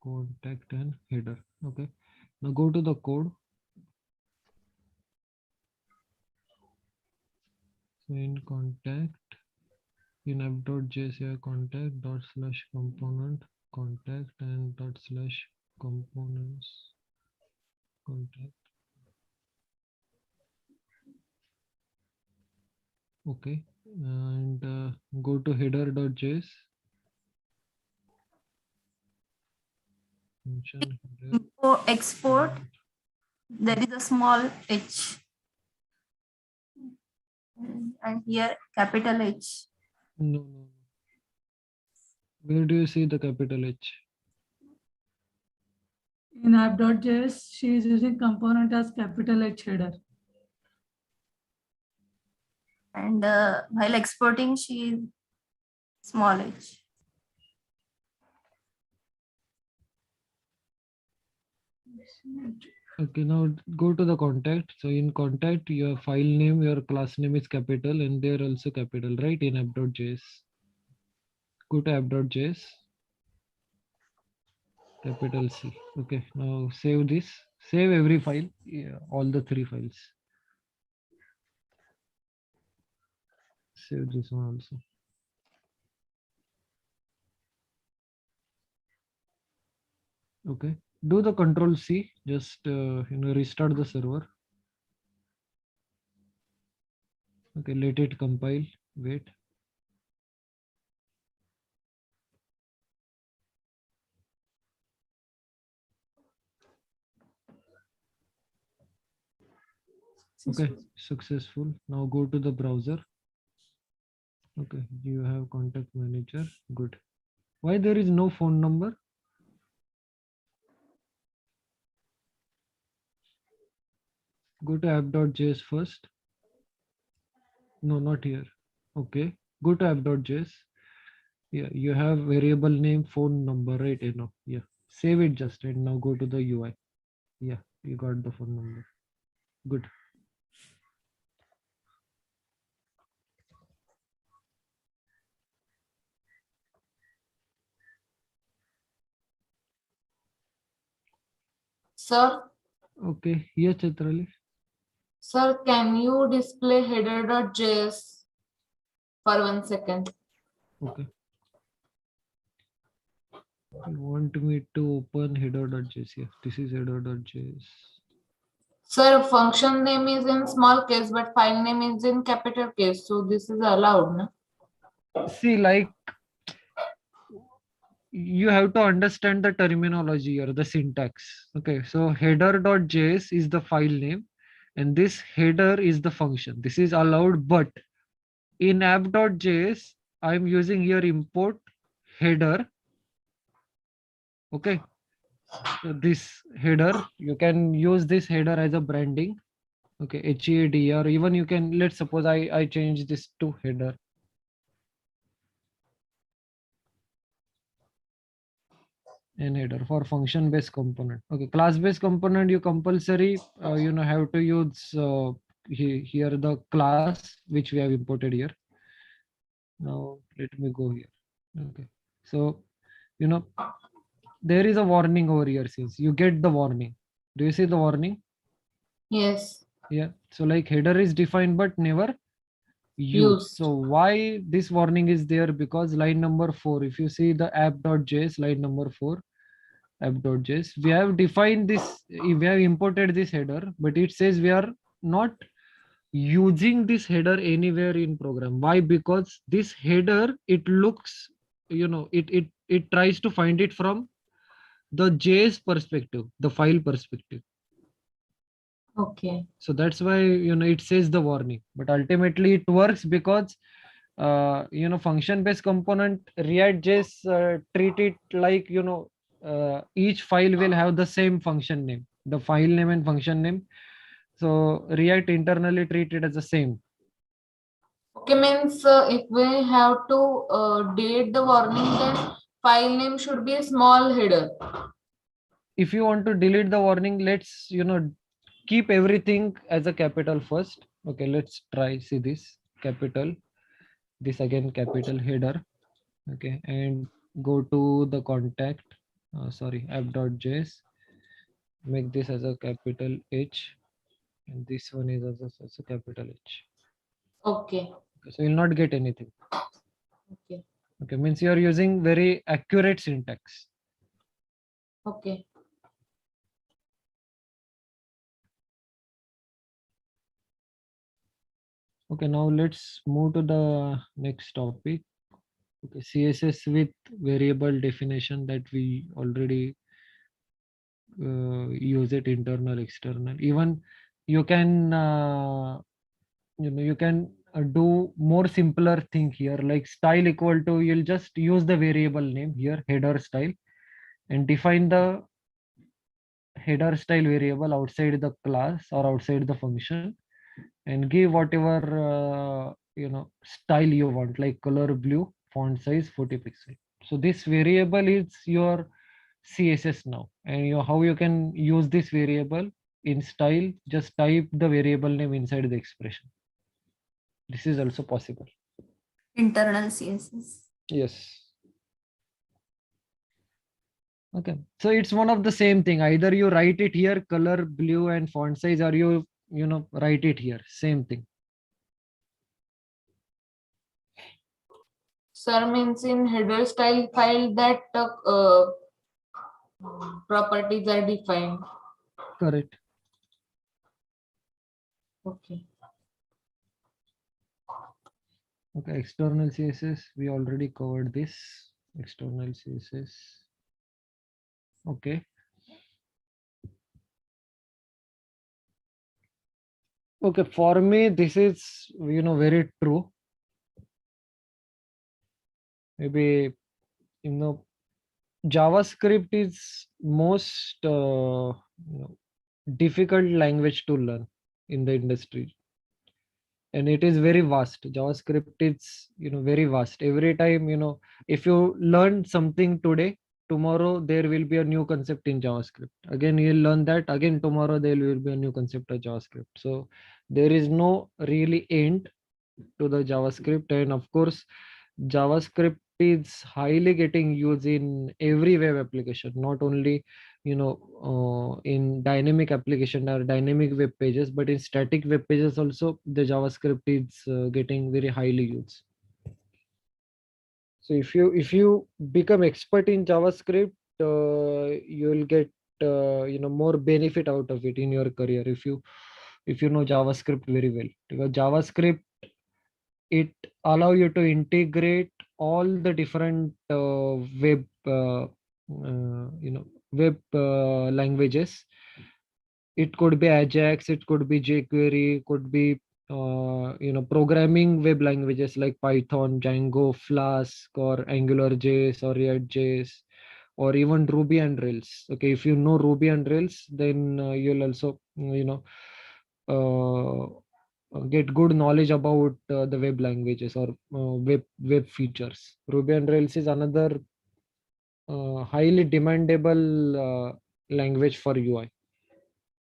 contact and header. Okay, now go to the code. So in contact, in app.js, you have contact dot slash component contact and dot slash components contact. Okay, and go to header.js. Function header. For export, there is a small h. And here capital H. No, no. Where do you see the capital H? In app.js, she is using component as capital H header. And while exporting, she is small h. Okay, now go to the contact. So in contact, your file name, your class name is capital, and they're also capital, right? In app.js. Go to app.js. Capital C. Okay, now save this. Save every file, all the 3 files. Save this one also. Okay, do the control C. Just restart the server. Okay, let it compile. Wait. Okay, successful. Now go to the browser. Okay, you have contact manager. Good. Why there is no phone number? Go to app.js first. No, not here. Okay, go to app.js. Yeah, you have variable name, phone number, right? Yeah, save it just and now go to the UI. Yeah, you got the phone number. Good. Sir, Okay, yeah, Chitrali. sir, can you display header.js for 1 second? Okay. You want me to open header.js? Yeah, this is header.js. Sir, function name is in small case, but file name is in capital case. So this is allowed, no? See, like you have to understand the terminology or the syntax. Okay, so header.js is the file name and this header is the function. This is allowed, but in app.js, I'm using here import header. Okay, so this header, you can use this header as a branding. Okay, HEAD, or even you can, let's suppose I change this to header. And header for function based component. Okay, class based component, you compulsory have to use here the class which we have imported here. Now let me go here. Okay, so there is a warning over here. Since you get the warning, do you see the warning? Yes. Yeah, so like header is defined but never used. So why this warning is there? Because line number 4, if you see the app.js line number 4, app.js. We have defined this, we have imported this header, but it says we are not using this header anywhere in program. Why? Because this header, it looks, it tries to find it from the JS perspective, the file perspective. Okay. So that's why, it says the warning, but ultimately it works because, function based component ReactJS treat it like, each file will have the same function name, the file name and function name. So React internally treat it as the same. Okay, means if we have to delete the warning, then file name should be a small header. If you want to delete the warning, let's, keep everything as a capital first. Okay, let's try. See this capital, this again capital header. Okay, and go to the contact, sorry, app.js. Make this as a capital H, and this one is as a capital H. Okay. So you'll not get anything. Okay. Okay, means you are using very accurate syntax. Okay. Okay, now let's move to the next topic. Okay, CSS with variable definition, that we already use it, internal, external. Even you can, you can do more simpler thing here, like style equal to, you'll just use the variable name here, header style, and define the header style variable outside the class or outside the function, and give whatever style you want, like color blue, font size 40 pixel. So this variable is your CSS now, and how you can use this variable in style, just type the variable name inside the expression. This is also possible. Internal CSS. Yes. Okay, so it's one of the same thing. Either you write it here, color blue and font size, or you write it here, same thing. Sir, means in header style file that properties are defined. Correct. Okay. Okay, external CSS, we already covered this. External CSS. Okay. Okay, for me, this is, very true. Maybe, JavaScript is most difficult language to learn in the industry. And it is very vast. JavaScript is, very vast. Every time, if you learn something today, tomorrow there will be a new concept in JavaScript. Again, you'll learn that. Again, tomorrow there will be a new concept of JavaScript. So there is no really end to the JavaScript. And of course, JavaScript is highly getting used in every web application, not only in dynamic application or dynamic web pages, but in static web pages also the JavaScript is getting very highly used. So if you become expert in JavaScript, you will get more benefit out of it in your career if you know JavaScript very well, because JavaScript, it allow you to integrate all the different web languages. It could be Ajax, it could be jQuery, could be programming web languages like Python, Django, Flask, or AngularJS or React.js, or even Ruby and Rails. Okay, if you know Ruby and Rails, then you'll also get good knowledge about the web languages or web features. Ruby and Rails is another highly demandable language for UI.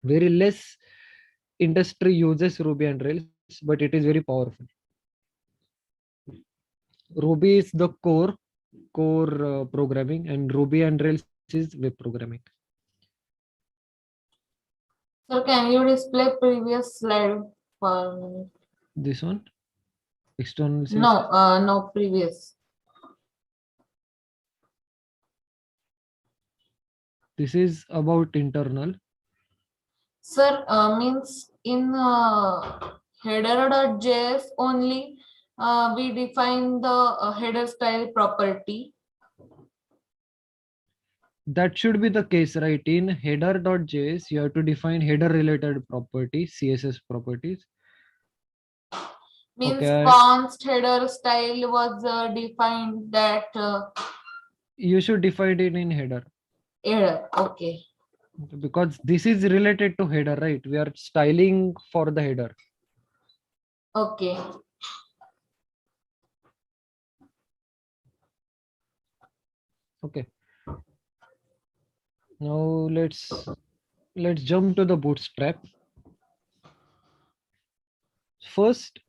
Very less industry uses Ruby and Rails, but it is very powerful. Ruby is the core programming, and Ruby and Rails is web programming. Sir, can you display previous slide for me? This one? External CSS? No, no, previous. This is about internal. Sir, means in header.js only we define the header style property. That should be the case, right? In header.js, you have to define header related properties, CSS properties. Means Okay. const header style was defined that You should define it in header. Header, okay. Because this is related to header, right? We are styling for the header. Okay. Okay. Now let's jump to the Bootstrap. First,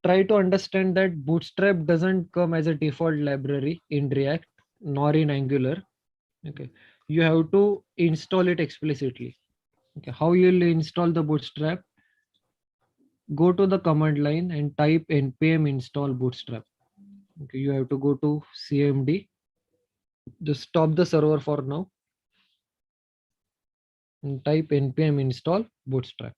try to understand that Bootstrap doesn't come as a default library in React nor in Angular. Okay, you have to install it explicitly. Okay, how you'll install the Bootstrap? Go to the command line and type npm install Bootstrap. Okay, you have to go to cmd. Just stop the server for now and type npm install Bootstrap.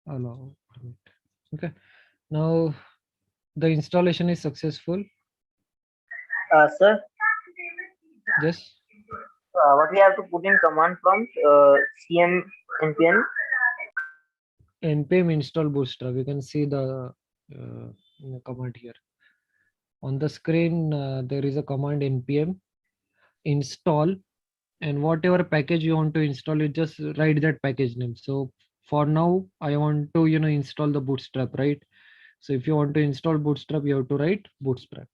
Allow. Okay, now the installation is successful. Sir, Yes. what we have to put in command prompt, cm npm. npm install Bootstrap. You can see the command here on the screen. There is a command npm install, and whatever package you want to install, you just write that package name. So for now, I want to install the Bootstrap, right? So if you want to install Bootstrap, you have to write Bootstrap.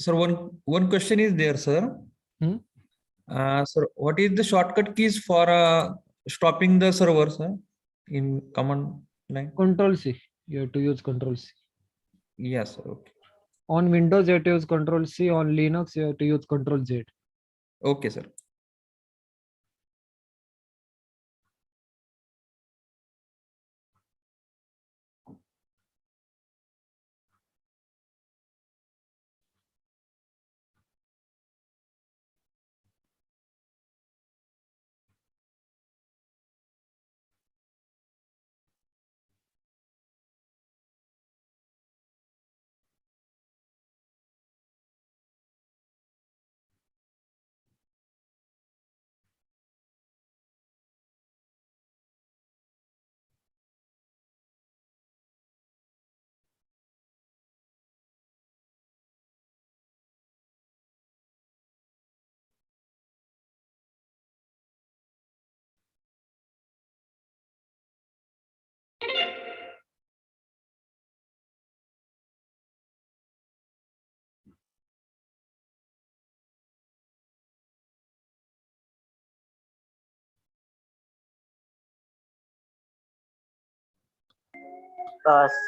Sir, one question is there, sir. Sir, what is the shortcut keys for stopping the server, sir, in command line? Control C. You have to use Control C. Yes, sir. Okay. On Windows, you have to use Control C. On Linux, you have to use Control Z. Okay, sir.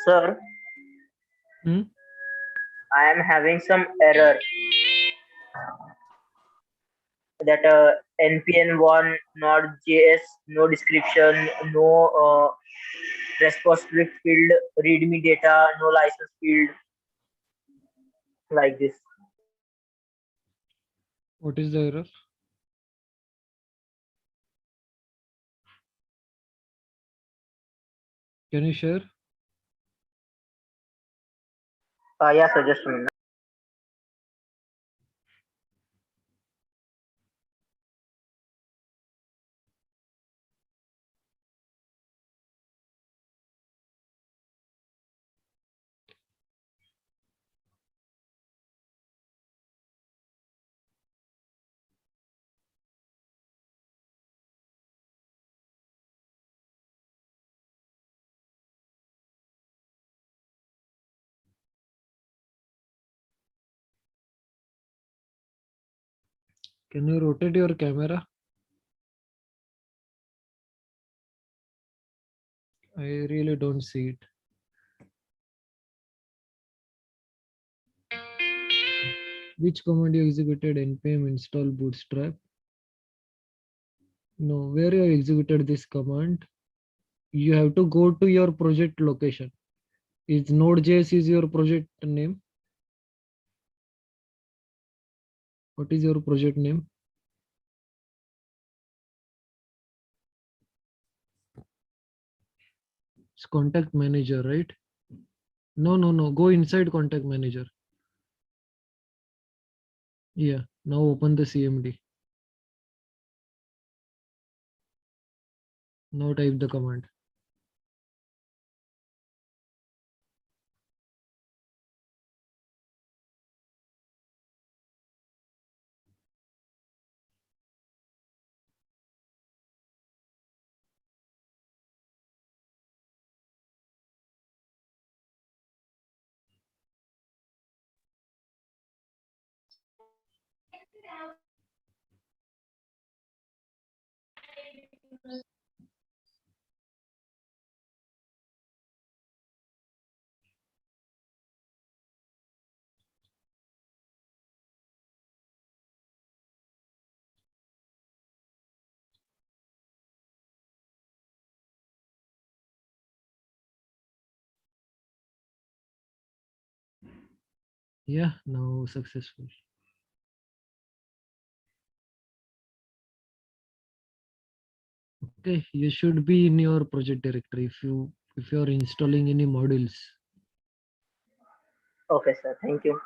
Sir, I am having some error that npm1 node.js, no description, no repository field, readme data, no license field, like this. What is the error? Can you share? Yeah, sir, just a minute. Can you rotate your camera? I really don't see it. Which command you executed? npm install bootstrap. No, where you executed this command? You have to go to your project location. Is Node.js is your project name? What is your project name? It's contact manager, right? No. Go inside contact manager. Yeah. Now open the CMD. Now type the command. Yeah, now successful. Okay, you should be in your project directory if you're installing any modules. Okay, sir. Thank you.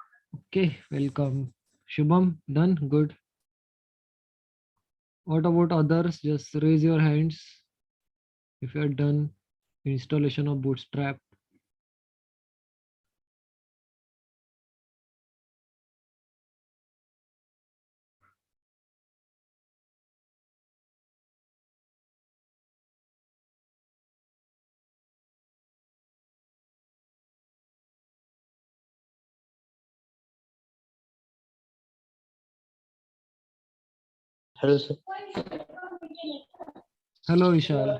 Okay, welcome. Shubham, done? Good. What about others? Just raise your hands if you are done installation of Bootstrap. Hello, sir. Hello, Vishal.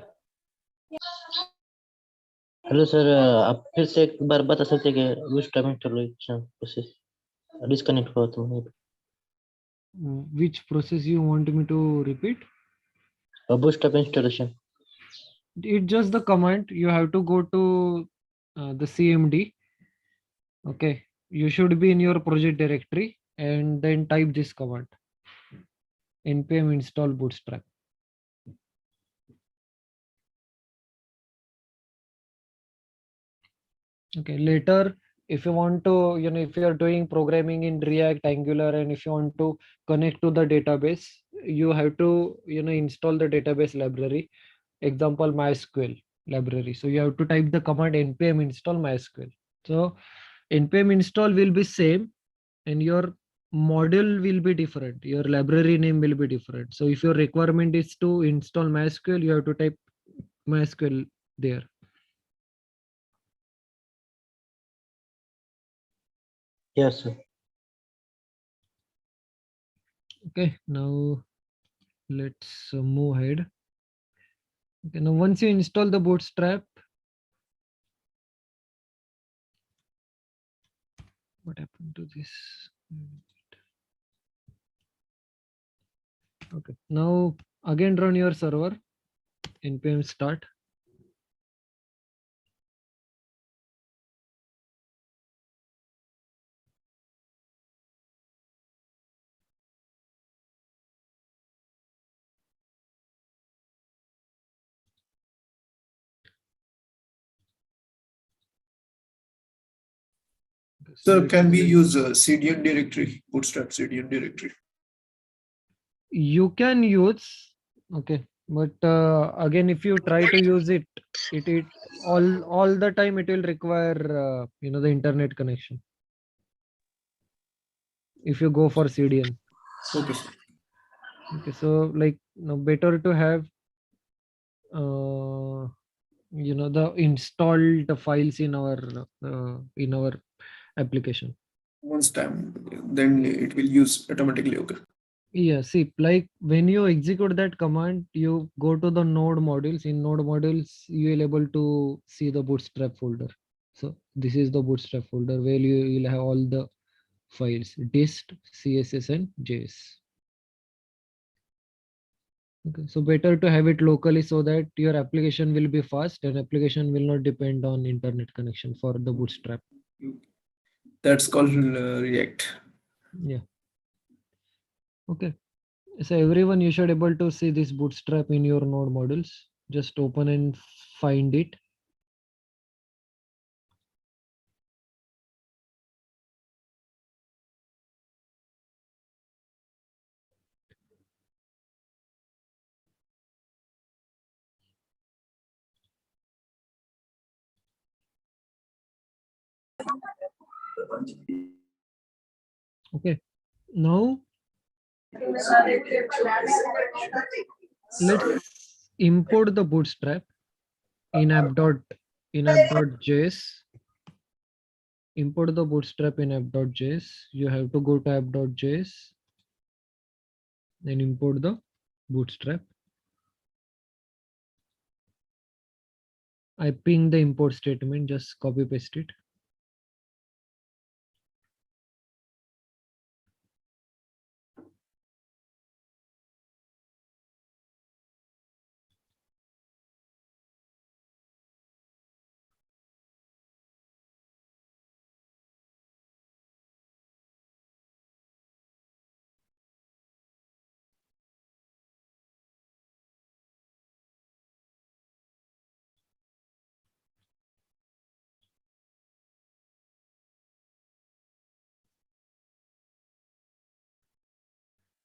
Hello sir, आप फिर से एक बार बता सकते हैं कि bootstrap installation process disconnect हुआ तो Which process you want me to repeat? Bootstrap installation. It's just the command. You have to go to the CMD. Okay, you should be in your project directory and then type this command: npm install bootstrap. Okay, later if you want to, if you are doing programming in React, Angular, and if you want to connect to the database, you have to install the database library, example MySQL library. So you have to type the command npm install MySQL. So npm install will be same and your module will be different, your library name will be different. So if your requirement is to install MySQL, you have to type MySQL there. Yes, sir. Okay, now let's move ahead. Okay, now once you install the Bootstrap, what happened to this? Okay, now again run your server, npm start. Sir, can we use CDN directory, Bootstrap CDN directory? You can use, okay, but again, if you try to use it all the time, it will require the internet connection. If you go for CDN. Okay, sir. Okay, so like better to have the installed files in our application. Once time, then it will use automatically. Okay. Yeah, see, like when you execute that command, you go to the node modules. In node modules, you will able to see the Bootstrap folder. So this is the Bootstrap folder where you will have all the files, dist, CSS, and JS. Okay, so better to have it locally so that your application will be fast and application will not depend on internet connection for the Bootstrap. That's called React. Yeah. Okay. So everyone, you should able to see this Bootstrap in your node modules. Just open and find it. Okay. Now let's import the Bootstrap in app.js. Import the Bootstrap in app.js. You have to go to app.js and import the Bootstrap. I ping the import statement, just copy paste it.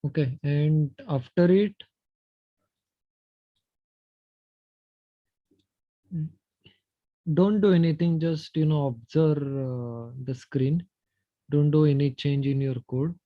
Okay, and after it, don't do anything, just observe the screen. Don't do any change in your code.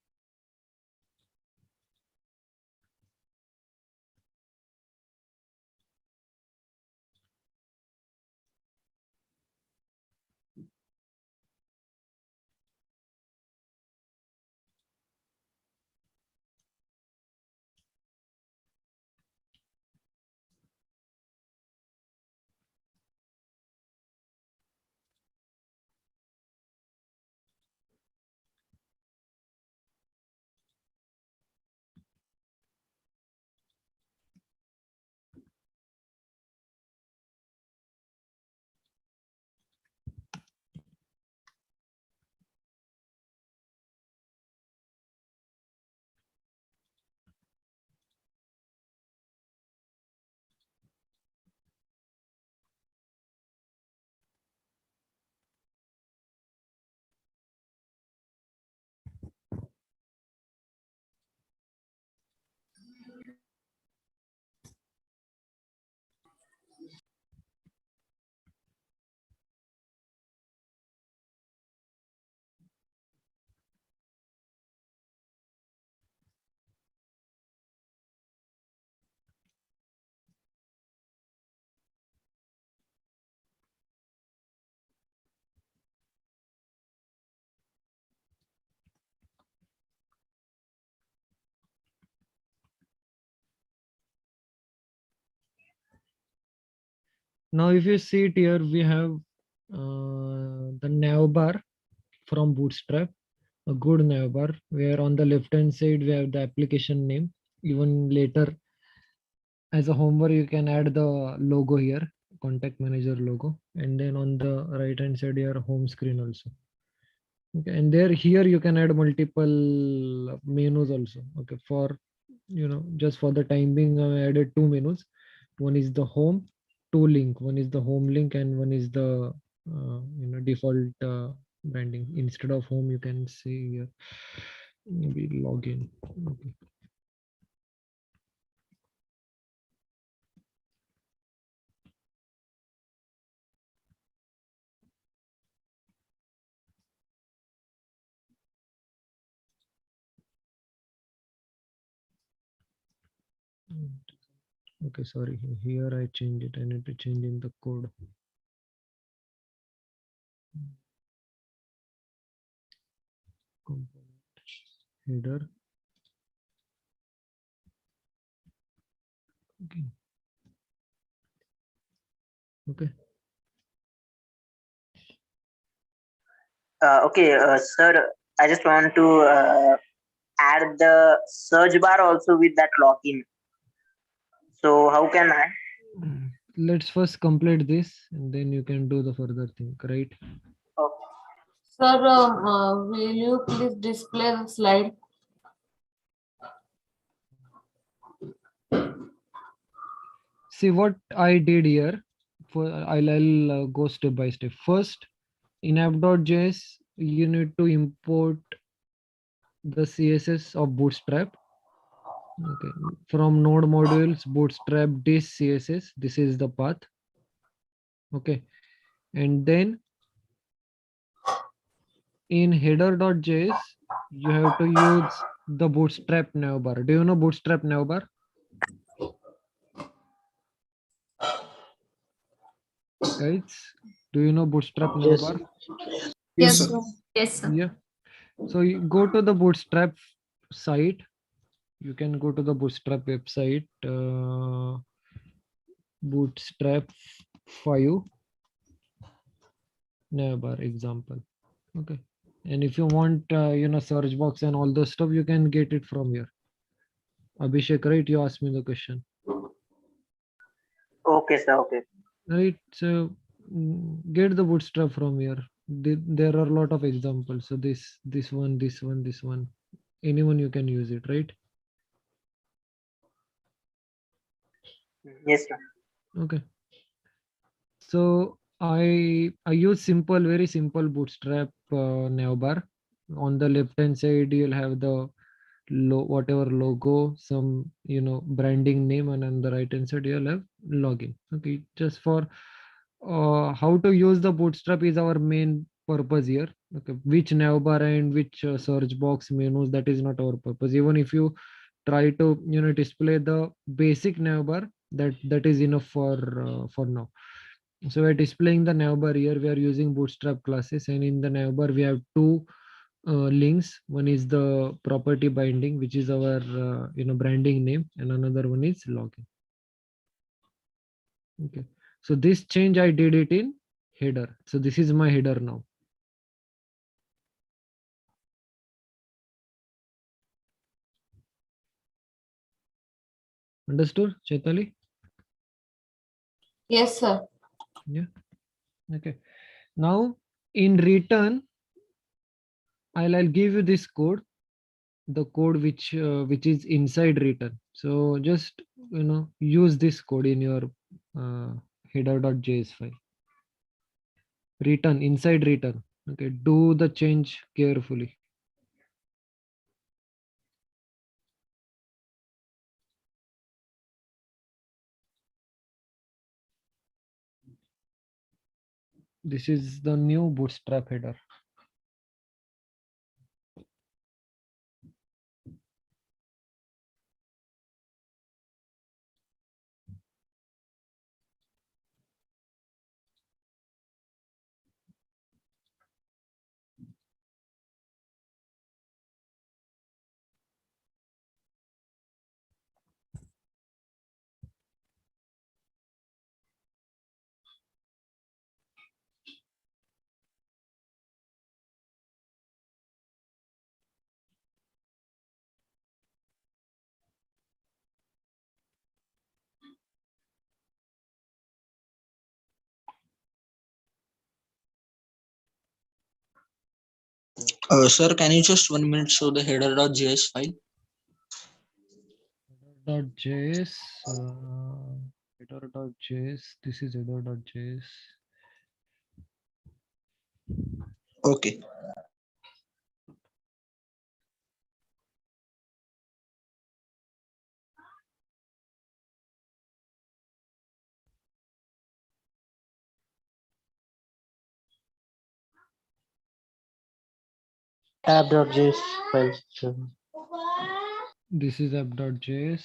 Now, if you see it here, we have the navbar from Bootstrap, a good navbar, where on the left hand side we have the application name. Even later, as a homework, you can add the logo here, contact manager logo, and then on the right hand side, your home screen also. Okay, and there here you can add multiple menus also. Okay, for just for the time being, I added two menus. One is the home, two link. One is the home link, and one is the default branding. Instead of home, you can see here maybe login. Okay. Okay, sorry. Here I change it. I need to change in the code. Component header. Okay. Okay. Okay, sir, I just want to add the search bar also with that login. So how can I? Let's first complete this and then you can do the further thing, right? Okay. Sir, will you please display the slide? See what I did here. I'll go step by step. First, in app.js, you need to import the CSS of Bootstrap. Okay, from node modules, Bootstrap this CSS. This is the path. Okay, and then in header.js, you have to use the Bootstrap navbar. Do you know Bootstrap navbar? Guys, do you know Bootstrap Yes. navbar? Yes, sir. Yes, sir. Yeah. So you go to the Bootstrap site. You can go to the Bootstrap website, Bootstrap 5 navbar example. Okay. And if you want, search box and all those stuff, you can get it from here. Abhishek, right? You asked me the question. Okay, sir. Okay. Right. So get the Bootstrap from here. There are a lot of examples. So this one, this one, this one. Anyone you can use it, right? Yes, sir. Okay. So I use very simple Bootstrap navbar. On the left hand side, you'll have the whatever logo, some branding name, and on the right hand side you'll have login. Okay, just for how to use the Bootstrap is our main purpose here. Okay, which navbar and which search box menus, that is not our purpose. Even if you try to display the basic navbar, that is enough for now. So we're displaying the navbar here. We are using Bootstrap classes, and in the navbar we have two links. One is the property binding, which is our branding name, and another one is login. Okay, so this change I did it in header. So this is my header now. Understood, Chaitali? Yes, sir. Yeah. Okay. Now in return, I'll give you this code, the code which is inside return. So just use this code in your header.js file. Return, inside return. Okay, do the change carefully. This is the new Bootstrap header. Sir, can you just 1 minute show the header.js file? Header.js, header.js, this is header.js. Okay. App.js files. Sure. This is app.js.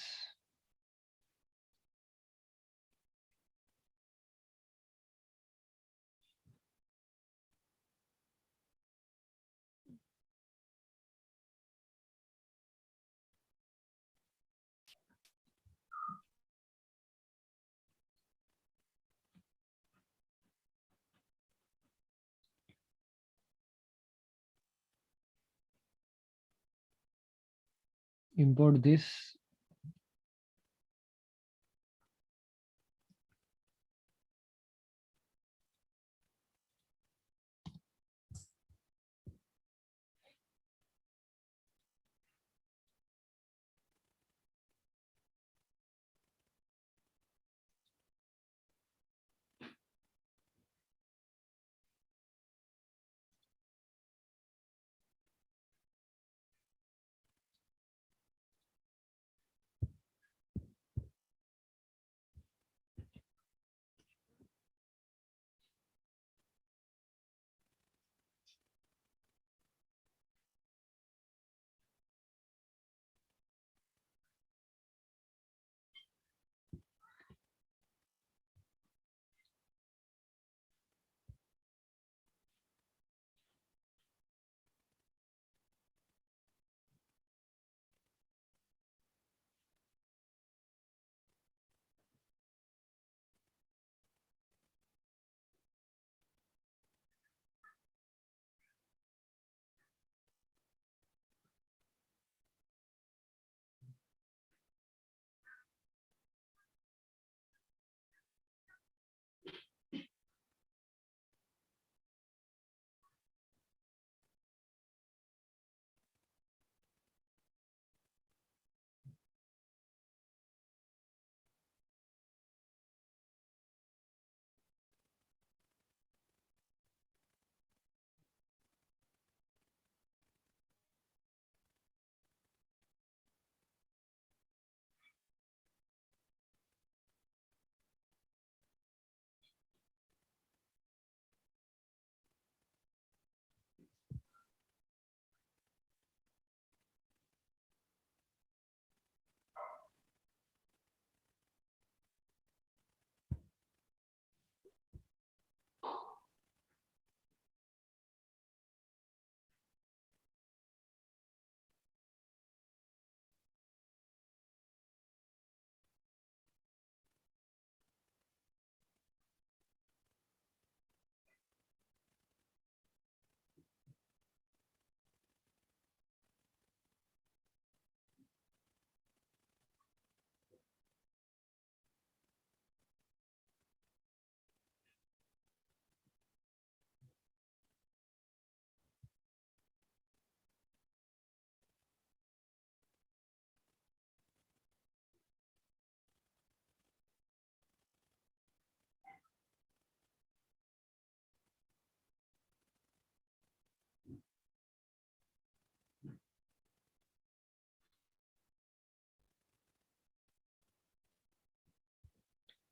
import this.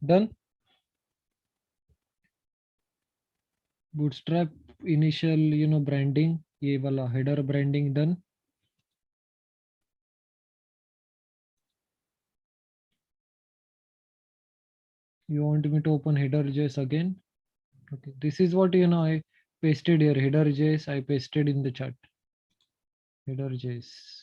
Done. Bootstrap initial branding, ये वाला header branding done. You want me to open header.js again? Okay, this is what I pasted here. Header.js I pasted in the chat. Header.js.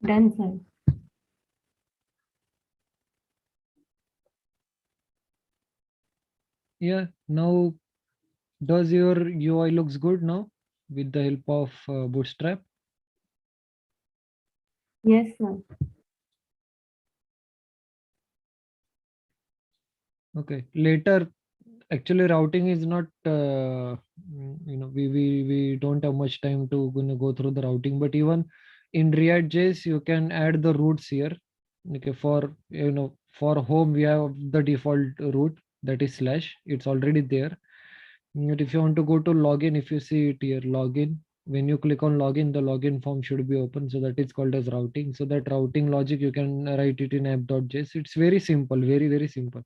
Done, sir. Yeah, now does your UI looks good now with the help of Bootstrap? Yes, sir. Okay, later actually routing is not we don't have much time to go through the routing, but even in React.js you can add the routes here. Okay, for for home we have the default route, that is /, it's already there. But if you want to go to login, if you see it here, login, when you click on login, the login form should be open, so that is called as routing. So that routing logic you can write it in app.js. It's very simple, very simple.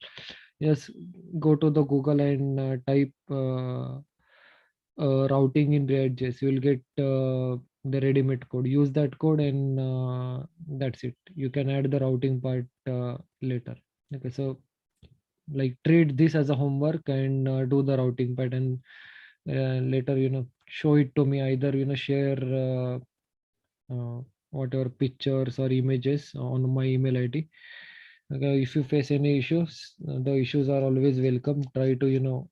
Just go to the Google and type routing in React.js. You will get the ready-made code. Use that code and that's it. You can add the routing part later. Okay, so like treat this as a homework and do the routing part, and later show it to me, either share whatever pictures or images on my email ID. Okay, if you face any issues, the issues are always welcome. Try to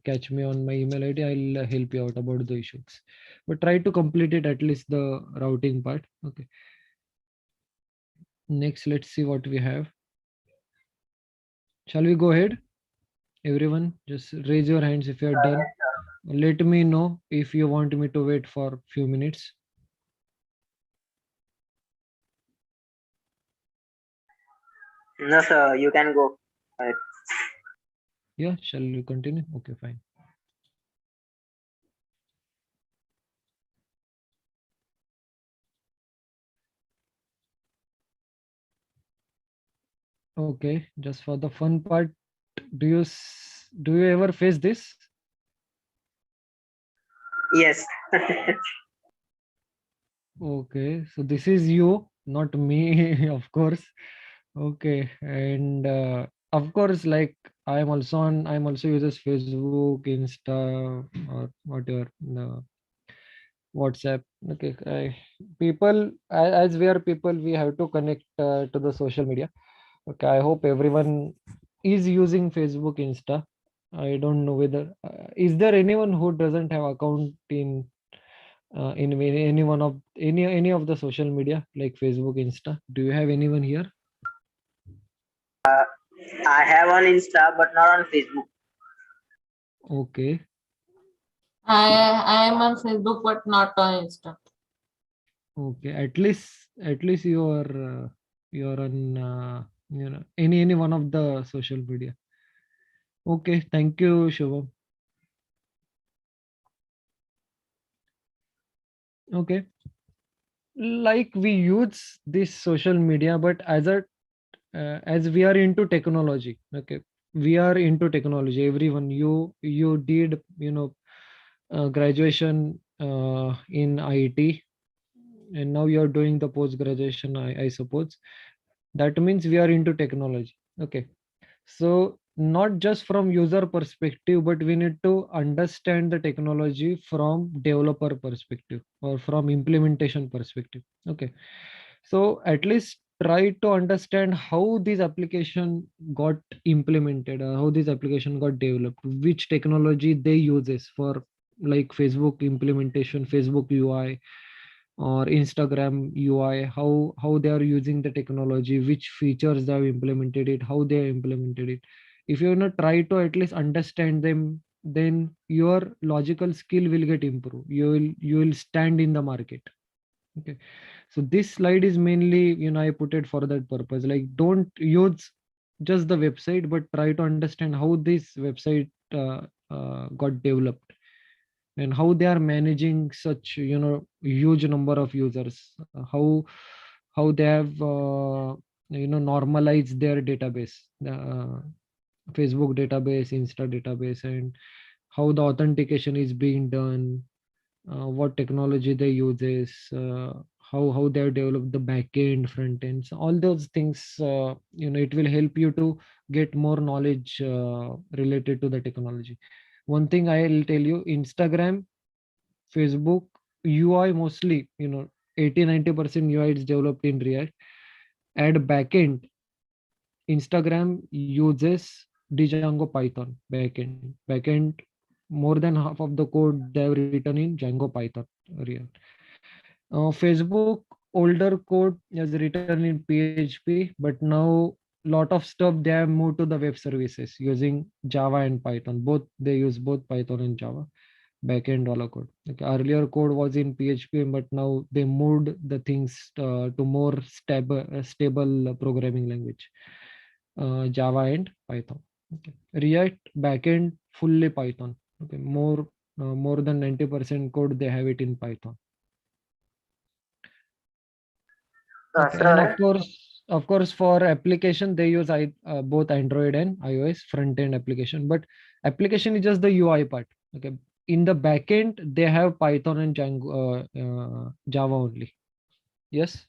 catch me on my email ID. I'll help you out about the issues, but try to complete it, at least the routing part. Okay. Next, let's see what we have. Shall we go ahead? Everyone, just raise your hands if you're done. Let me know if you want me to wait for a few minutes. No, sir, you can go. Ahead. Yeah, shall we continue? Okay, fine. Okay, just for the fun part, do you ever face this? Yes. Okay, so this is you, not me, of course. Okay, and of course, like I'm also uses Facebook, Insta, or whatever, WhatsApp. Okay, people, as we are people, we have to connect to the social media. Okay, I hope everyone is using Facebook, Insta. I don't know whether is there anyone who doesn't have account in any of the social media like Facebook, Insta. Do you have anyone here? I have on Insta, but not on Facebook. Okay. I am on Facebook, but not on Insta. Okay. At least you're on any one of the social media. Okay. Thank you, Shubham. Okay. Like we use this social media, but as we are into technology. Okay, we are into technology. Everyone, you did graduation in IT, and now you're doing the post graduation, I suppose. That means we are into technology. Okay, so not just from user perspective, but we need to understand the technology from developer perspective or from implementation perspective. Okay, so at least try to understand how this application got implemented, or how this application got developed, which technology they uses for, like Facebook implementation, Facebook UI or Instagram UI, how they are using the technology, which features they have implemented it, how they have implemented it. If you try to at least understand them, then your logical skill will get improved. You will stand in the market. Okay, so this slide is mainly I put it for that purpose. Like, don't use just the website, but try to understand how this website got developed and how they are managing such huge number of users, how they have normalized their database, Facebook database, Insta database, and how the authentication is being done, what technology they uses, how they have developed the backend, front ends, all those things. It will help you to get more knowledge related to the technology. One thing I'll tell you, Instagram, Facebook UI mostly, 80-90% UI is developed in React. And backend, Instagram uses Django Python backend. More than half of the code they have written in Django Python. Real. Facebook, older code is written in PHP, but now lot of stuff they have moved to the web services using Java and Python. Both they use both Python and Java backend wala code. Okay. Earlier code was in PHP, but now they moved the things to more stable programming language, Java and Python. Okay. React backend fully Python. Okay, more than 90% code they have it in Python. Okay. And of course, for application they use both Android and iOS front end application. But application is just the UI part. Okay. In the backend they have Python and Django, Java only. Yes.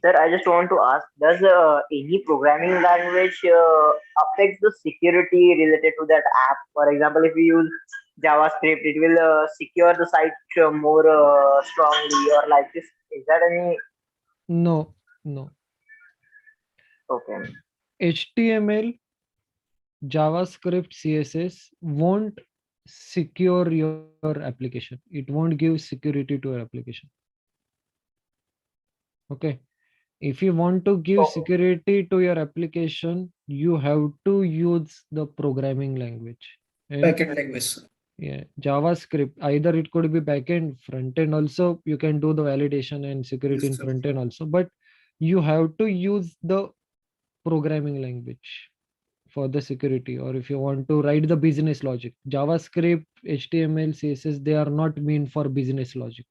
Sir, I just want to ask, does any programming language affect the security related to that app? For example, if we use JavaScript, it will secure the site more strongly, or like this. Is that any? No, no. Okay. HTML, JavaScript, CSS won't secure your application. It won't give security to your application. Okay. If you want to give security to your application, you have to use the programming language. Backend language. Yeah, JavaScript. Either it could be backend, front end also. You can do the validation and security in front end also, but you have to use the programming language for the security. Or if you want to write the business logic, JavaScript, HTML, CSS, they are not meant for business logic.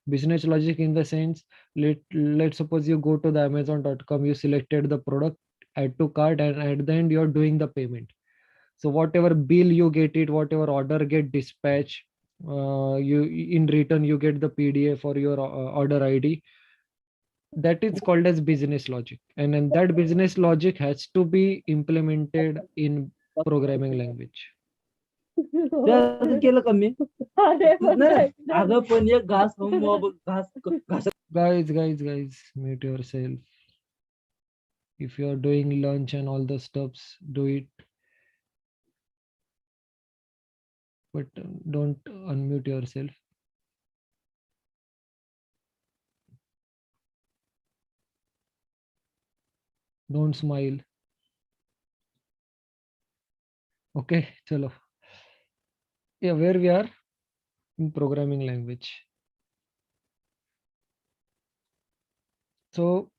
Business logic in the sense, let's suppose you go to the amazon.com, you selected the product, add to cart, and at the end you're doing the payment. So whatever bill you get it, whatever order get dispatched, you in return you get the PDF or your order ID. That is called as business logic, and then that business logic has to be implemented in programming language. Guys, mute yourself. If you are doing lunch and all the stuffs, do it, but don't unmute yourself. Don't smile. Okay, chalo. Yeah, where we are in programming language. So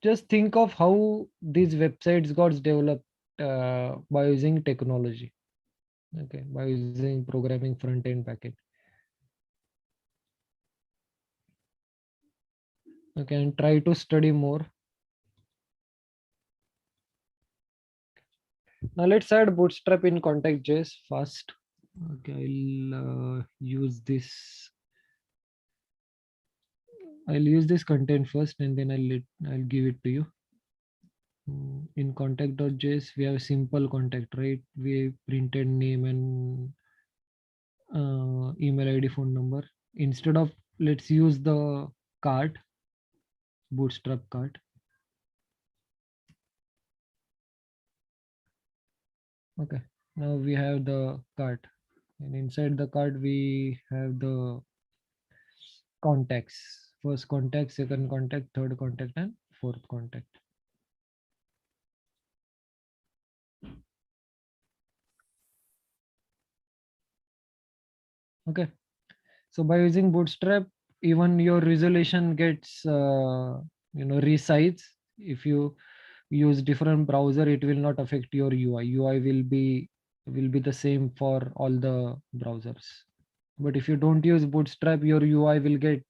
just think of how these websites got developed by using technology. Okay, by using programming front end, back end. Okay, and try to study more. Now let's add Bootstrap in contact.js fast. Okay, I'll use this. I'll use this content first, and then I'll give it to you. In contact.js, we have simple contact, right? We printed name and email ID, phone number. Instead of, let's use the cart, Bootstrap cart. Okay, now we have the cart, and inside the cart we have the contacts. First contact, second contact, third contact, and fourth contact. Okay, so by using Bootstrap, even your resolution gets resize. If you use different browser, it will not affect your UI. UI will be the same for all the browsers. But if you don't use Bootstrap, your UI will get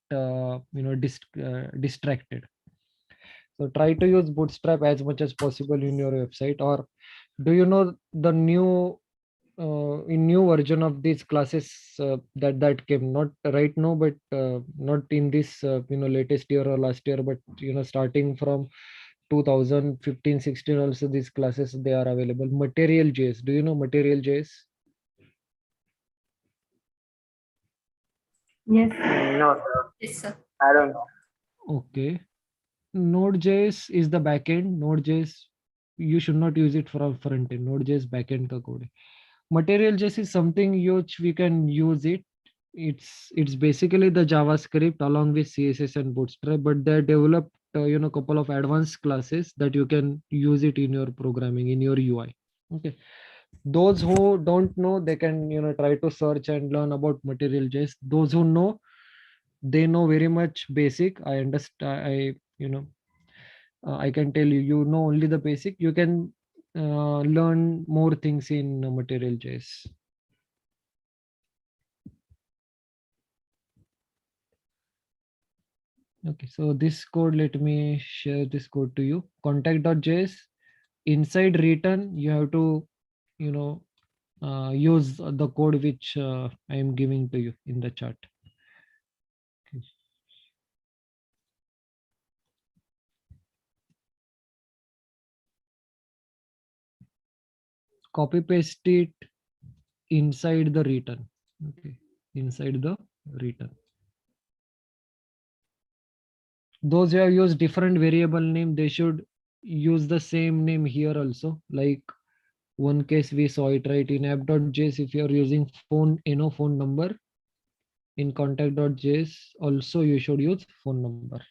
distracted. So try to use Bootstrap as much as possible in your website. Or do you know the new version of these classes that came, not right now, but not in this latest year or last year, but starting from 2015-16 also, these classes, they are available. Material.js, do you know Material.js? Yes. No, sir. Yes, sir. I don't know. Okay. Node.js is the backend. Node.js, you should not use it for front end. Node.js backend ka code. Material.js is something which we can use it. It's basically the JavaScript along with CSS and Bootstrap, but they developed couple of advanced classes that you can use it in your programming, in your UI. Okay, those who don't know, they can try to search and learn about Material.js. Those who know, they know very much basic. I understand. I can tell you, you know only the basic. You can learn more things in Material.js. Okay, so this code, let me share this code to you. Contact.js, inside return, you have to, use the code which I am giving to you in the chat. Okay. Copy paste it inside the return. Okay, inside the return. Those who have used different variable name, they should use the same name here also. Like one case we saw it, right? In app.js, if you are using phone, phone number, in contact.js also you should use phone number.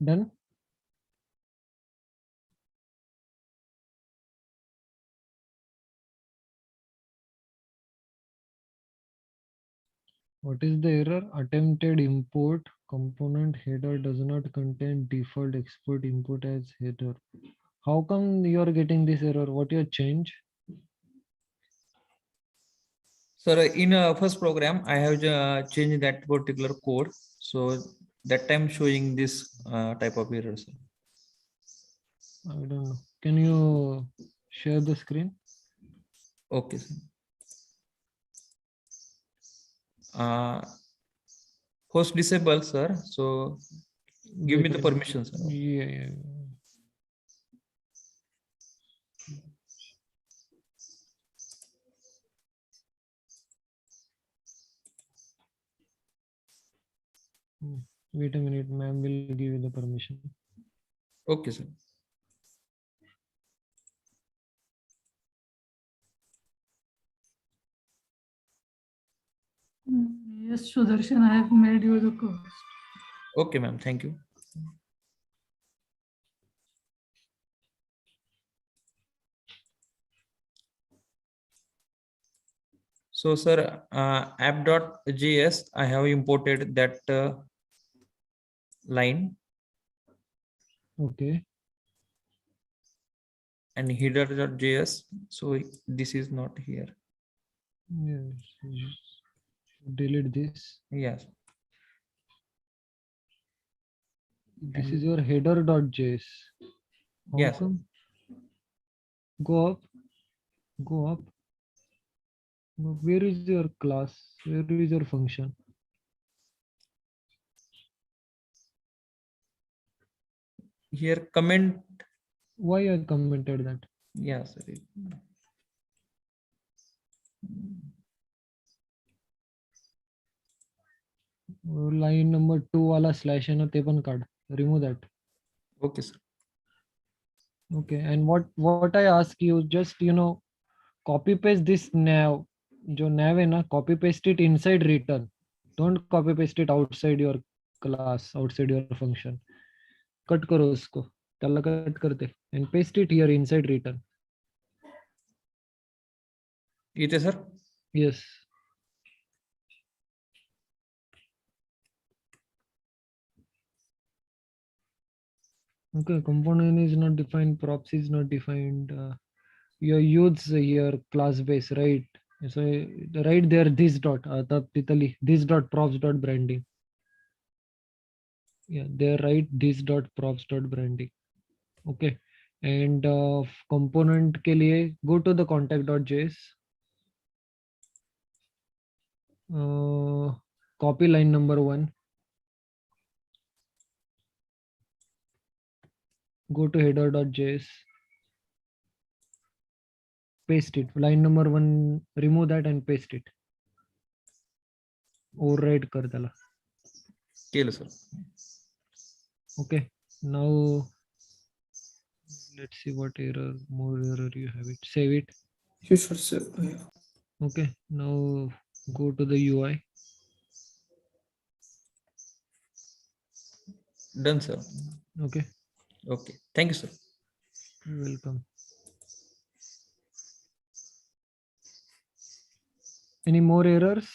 Done. What is the error? Attempted import component header does not contain default export input as header. How come you are getting this error? What you change? Sir, in first program, I have changed that particular code. So that time showing this type of error. Sir. I don't know. Can you share the screen? Okay, sir. Host disable, sir. So give me the permission, sir. Yeah. Wait a minute, ma'am will give you the permission. Okay, sir. Yes, Sudarshan, I have made you the cost. Okay, ma'am. Thank you. So, sir, app.js, I have imported that line. Okay. And header.js. So this is not here. Yes. Delete this. Yes. This is your header.js. How yes. Come? Go up. Go up. Where is your class? Where is your function? Here comment. Why I commented that? Yes. Line number 2 wala slash hai na te pan card. Remove that. Okay, sir. Okay. And what I ask you, just copy paste this nav. Jo nav hai na, copy paste it inside return. Don't copy paste it outside your class, outside your function. Cut karo usko. Talla cut karte and paste it here inside return. It is, sir. Yes. Okay, component is not defined, props is not defined. Your use your class base, right? So right there, this dot, this dot props dot branding. Yeah, there right this dot props dot branding. Okay, and component के लिए go to the contact.js. Copy line number 1. Go to header.js. paste it. Line number 1, remove that and paste it. Override कर त्याला. केलं sir. Okay, now let's see what more error you have it. Save it. Yes, sir. Yeah. Okay, now go to the UI. Done, sir. Okay. Okay. Thank you, sir. You're welcome. Any more errors?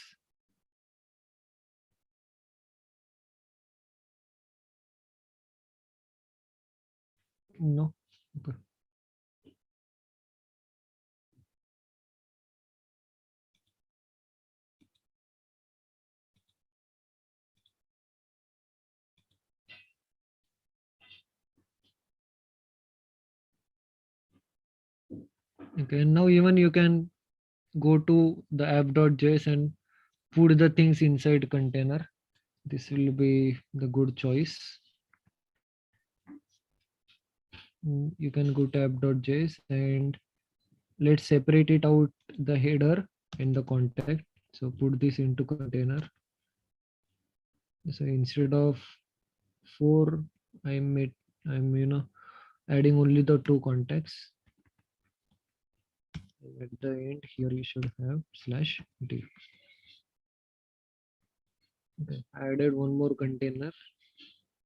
No. Okay. Okay, now even you can go to the app.js and put the things inside container. This will be the good choice. You can go to app.js and let's separate it out, the header and the contact. So put this into container. So instead of 4, I'm adding only the 2 contacts. At the end here you should have /div. Okay, I added one more container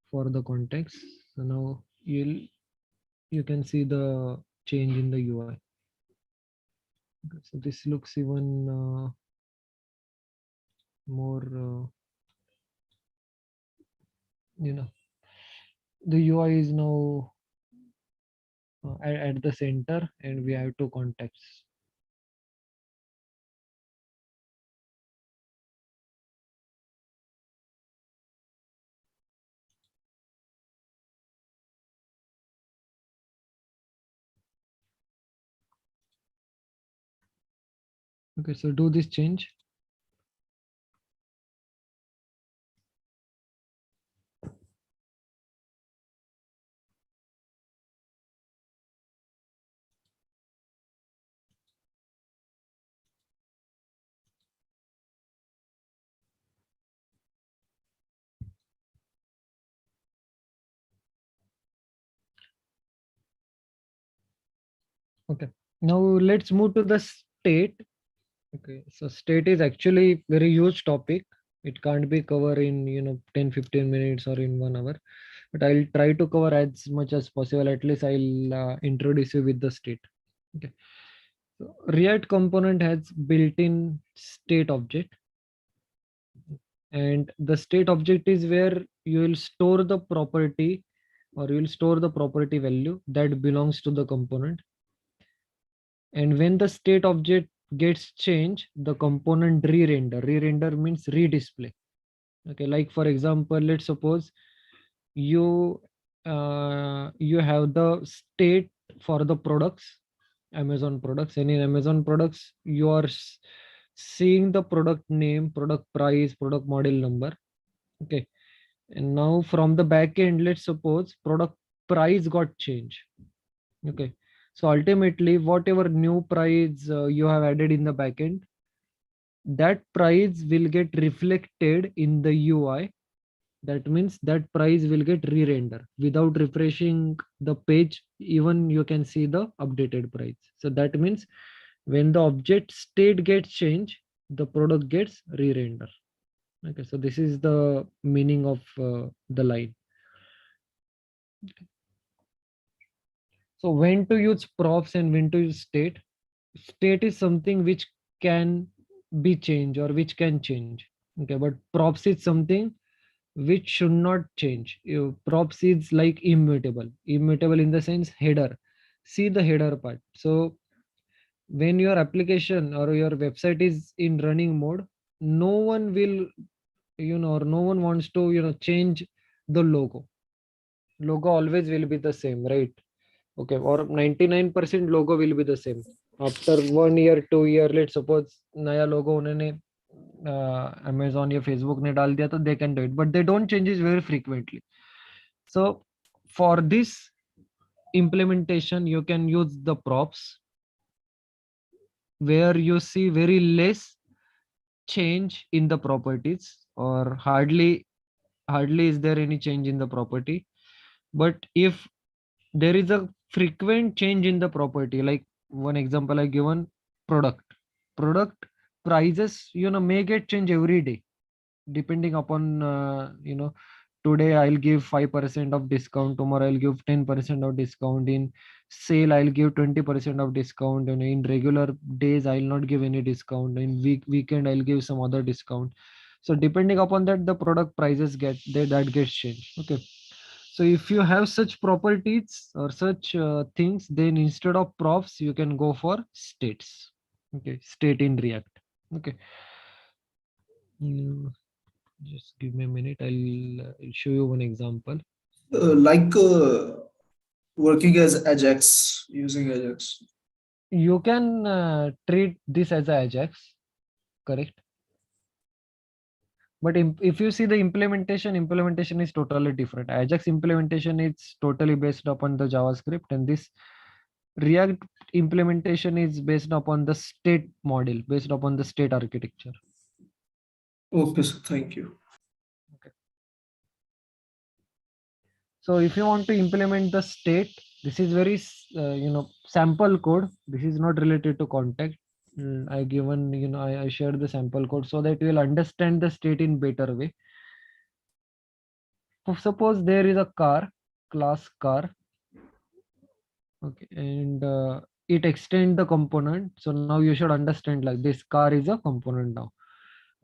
for the context. So now you can see the change in the UI. Okay, so this looks even more, the UI is now at the center and we have 2 contacts. Okay, so do this change. Okay, now let's move to the state. Okay, so state is actually very huge topic. It can't be covered in 10-15 minutes or in 1 hour, but I'll try to cover as much as possible. At least I'll introduce you with the state. Okay, so React component has built-in state object, and the state object is where you will store the property or you will store the property value that belongs to the component. And when the state object gets changed, the component re-render. Re-render means redisplay. Okay, like for example, let's suppose you have the state for the products, Amazon products, and in Amazon products you are seeing the product name, product price, product model number. Okay, and now from the back end, let's suppose product price got changed. Okay, so ultimately whatever new price you have added in the backend, that price will get reflected in the UI. That means that price will get re-render without refreshing the page. Even you can see the updated price. So that means when the object state gets changed, the product gets re-render. Okay, so this is the meaning of the line. So when to use props and when to use state? State is something which can be changed or which can change. Okay, but props is something which should not change. Props is like immutable. Immutable in the sense header. See the header part. So when your application or your website is in running mode, no one will, or no one wants to, change the logo. Logo always will be the same, right? Okay, or 99% logo will be the same. After 1 year, 2 year, let's suppose नया logo उन्होंने Amazon या Facebook ने डाल दिया तो they can do it, but they don't change it very frequently. So for this implementation, you can use the props. where you see very less change in the properties, or hardly is there any change in the property. But if there is a frequent change in the property, like one example I given, product prices, may get change every day, depending upon today I'll give 5% of discount, tomorrow I'll give 10% of discount, in sale I'll give 20% of discount, and in regular days I'll not give any discount, in weekend I'll give some other discount. So depending upon that, the product prices that gets changed. Okay, so if you have such properties or such things, then instead of profs you can go for states. Okay, state in React. Okay. Just give me a minute. I'll show you one example. Working as Ajax, using Ajax. You can treat this as a Ajax, correct? But if you see the implementation is totally different. Ajax implementation is totally based upon the JavaScript, and this React implementation is based upon the state model, based upon the state architecture. Okay, sir. Thank you. Okay. So if you want to implement the state, this is very sample code. This is not related to contact. I given I shared the sample code so that you will understand the state in better way. Suppose there is a car, class car. Okay, and it extend the component. So now you should understand, like, this car is a component now.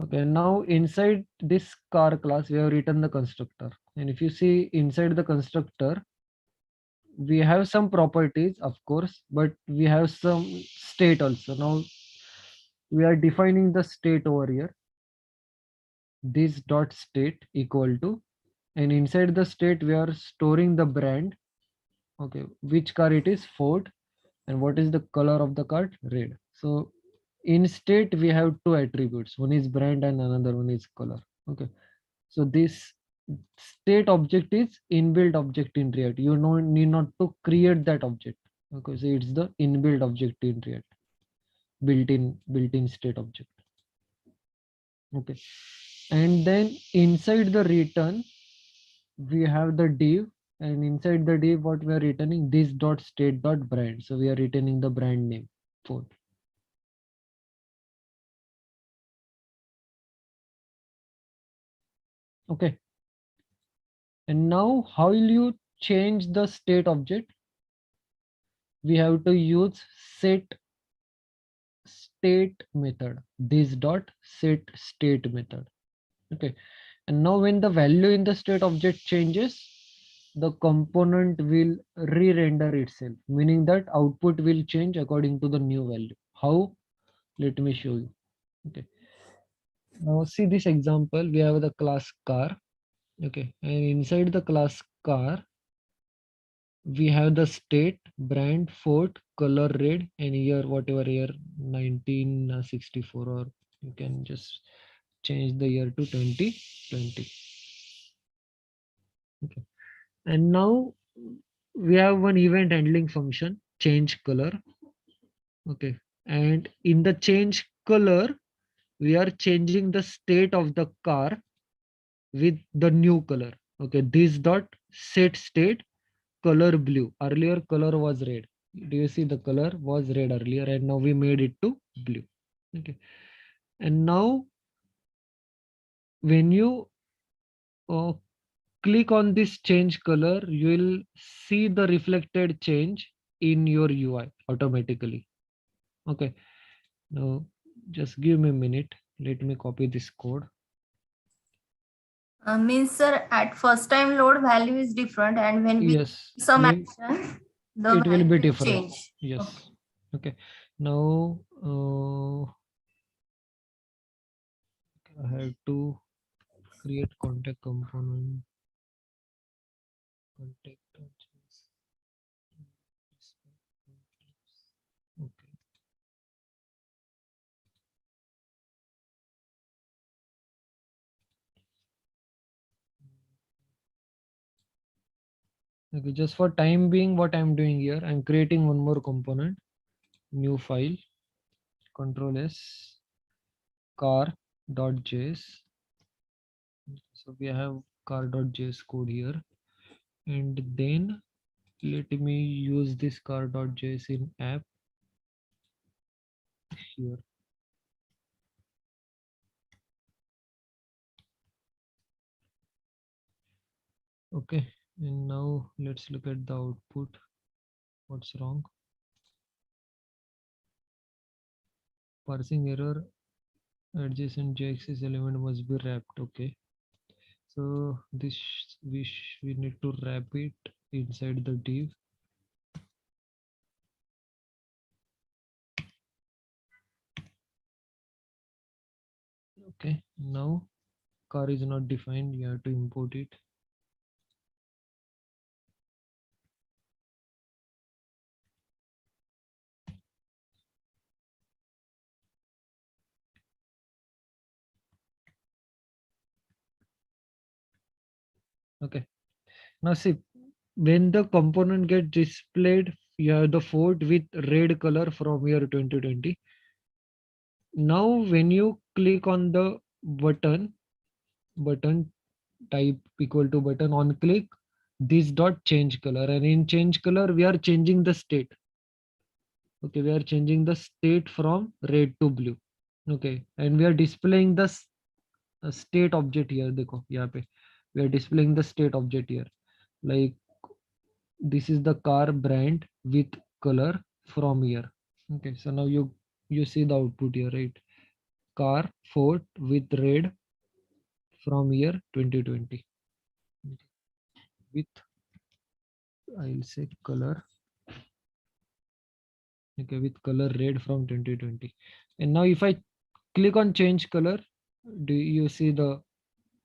Okay, now inside this car class we have written the constructor, and if you see inside the constructor, we have some properties, of course, but we have some state also. Now we are defining the state over here. This dot state equal to, and inside the state we are storing the brand. Okay, which car it is? Ford. And what is the color of the car? Red. So in state we have two attributes, one is brand and another one is color. Okay, so this state object is inbuilt object in React. You need not to create that object. Okay, so it's the inbuilt object in React, built-in state object. Okay, and then inside the return we have the div, and inside the div what we are returning, this dot state dot brand. So we are returning the brand name Ford. Okay, and now how will you change the state object? We have to use set state method, this dot set state method. Okay, and now when the value in the state object changes, the component will re-render itself, meaning that output will change according to the new value. How? Let me show you. Okay, now see this example. We have the class car. Okay, and inside the class car we have the state, brand, Ford, color red, and year, whatever year, 1964, or you can just change the year to 2020. Okay, and now we have one event handling function, change color. Okay, and in the change color we are changing the state of the car with the new color. Okay, this dot set state color blue. Earlier color was red. Do you see the color was red earlier, and now we made it to blue. Okay, and now when you click on this change color, you will see the reflected change in your UI automatically. Okay, now just give me a minute. Let me copy this code. Means, sir, at first time load value is different, and when we some action, the it will be value different. change. Yes. Okay. Now I have to create contact component. Contact. Okay. Okay, just for time being, what I'm doing here, I'm creating one more component, new file. Control S, car.js. So we have car.js code here, and then let me use this car.js in app here. Okay, and now let's look at the output. What's wrong? Parsing error, adjacent JXS element must be wrapped. Okay, so this we need to wrap it inside the div. Okay, now car is not defined, you have to import it. Okay, now see, when the component gets displayed, you have the fort with red color from year 2020. Now when you click on the button type equal to button, on click, this dot change color, and in change color we are changing the state. Okay, we are changing the state from red to blue. Okay, and we are displaying the state object here. Dekho, yahan pe we are displaying the state object here, like this is the car brand with color from here. Okay, so now you see the output here, right? Car Ford with red from year 2020 with, I'll say, color. Okay, with color red from 2020. And now if I click on change color, do you see the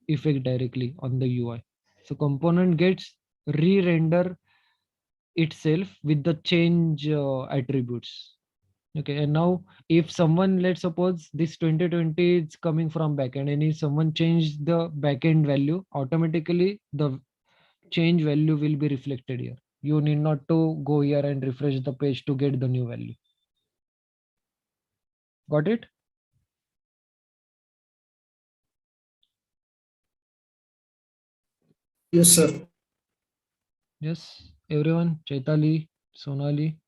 effect directly on the UI? So component gets re-render itself with the change attributes. Okay, and now if someone, let's suppose this 2020 is coming from backend, and if someone changed the backend value, automatically the change value will be reflected here. You need not to go here and refresh the page to get the new value. Got it? Yes, sir. Yes, everyone. Chaitali, Sonali,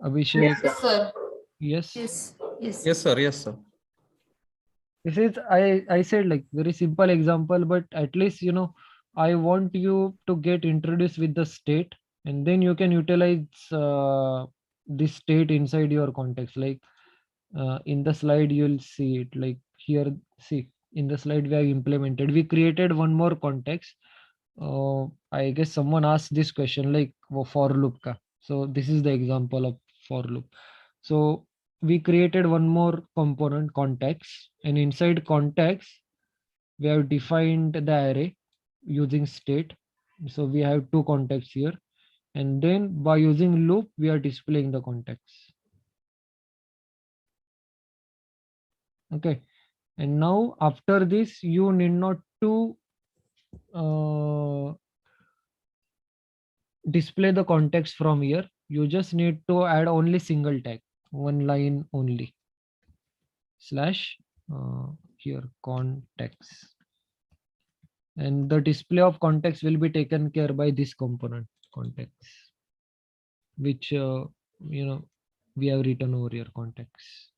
Abhishek. Yes, sir. Yes. Yes. Yes. Yes, sir. Yes, sir. This is, I said, like, very simple example, but at least, I want you to get introduced with the state, and then you can utilize this state inside your context. Like in the slide, you'll see it, like here, see, in the slide we have implemented, we created one more context. I guess someone asked this question, like for loop ka. So this is the example of for loop. So we created one more component, context, and inside context we have defined the array using state. So we have two contexts here, and then by using loop we are displaying the context. Okay, and now after this you need not to display the context from here. You just need to add only single tag, one line only, slash here context, and the display of context will be taken care by this component context, which we have written over here, context.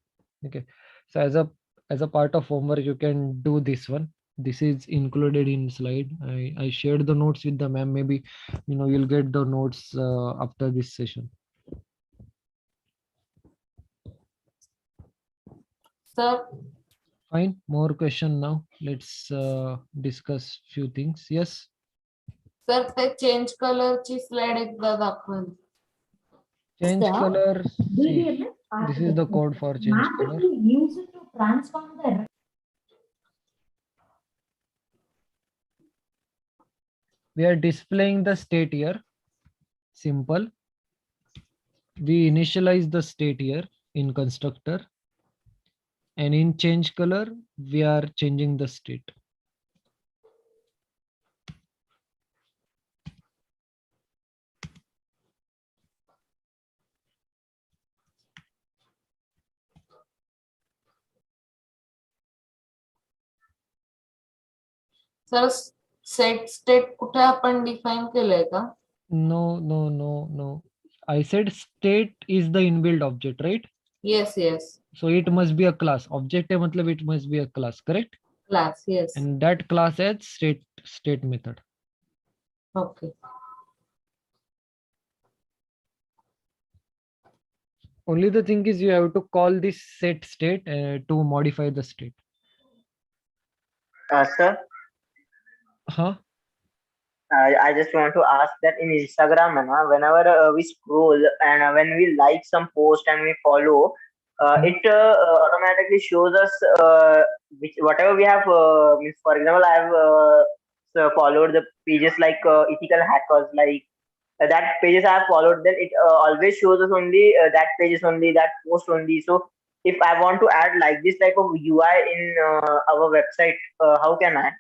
Okay, so as a part of homework you can do this one. This is included in slide. I shared the notes with the ma'am. Maybe you'll get the notes after this session. Sir. Fine, more question now. Let's discuss few things. Yes. Sir, the change color ची slide एकदा दाखवा. Change color. See, this is the code for change color. Use it to transform the We are displaying the state here. Simple. We initialize the state here in constructor, and in change color we are changing the state. Sir set state कुठे आपण define केलंय का? No. I said state is the inbuilt object, right? Yes. So it must be a class. Object है मतलब it must be a class, correct? Class, yes. And that class has state method. Okay. Only the thing is you have to call this set state to modify the state. Sir, I just want to ask that in Instagram, whenever we scroll and when we like some post and we follow, it automatically shows us whatever we have. Means, for example, I have followed the pages like ethical hackers, like that pages I have followed. Then it always shows us only that pages only, that post only. So if I want to add like this type of UI in our website, how can I?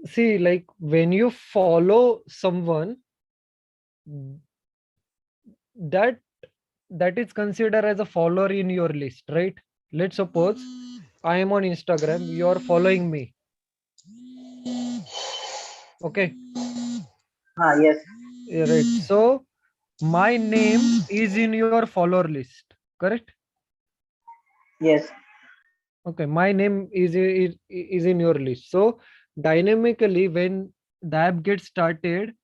See, like when you follow someone, that is considered as a follower in your list, right? Let's suppose I am on Instagram, you are following me. Okay. Yes. Right. So my name is in your follower list, correct? Yes. Okay, my name is in your list. So dynamically, when the app gets started,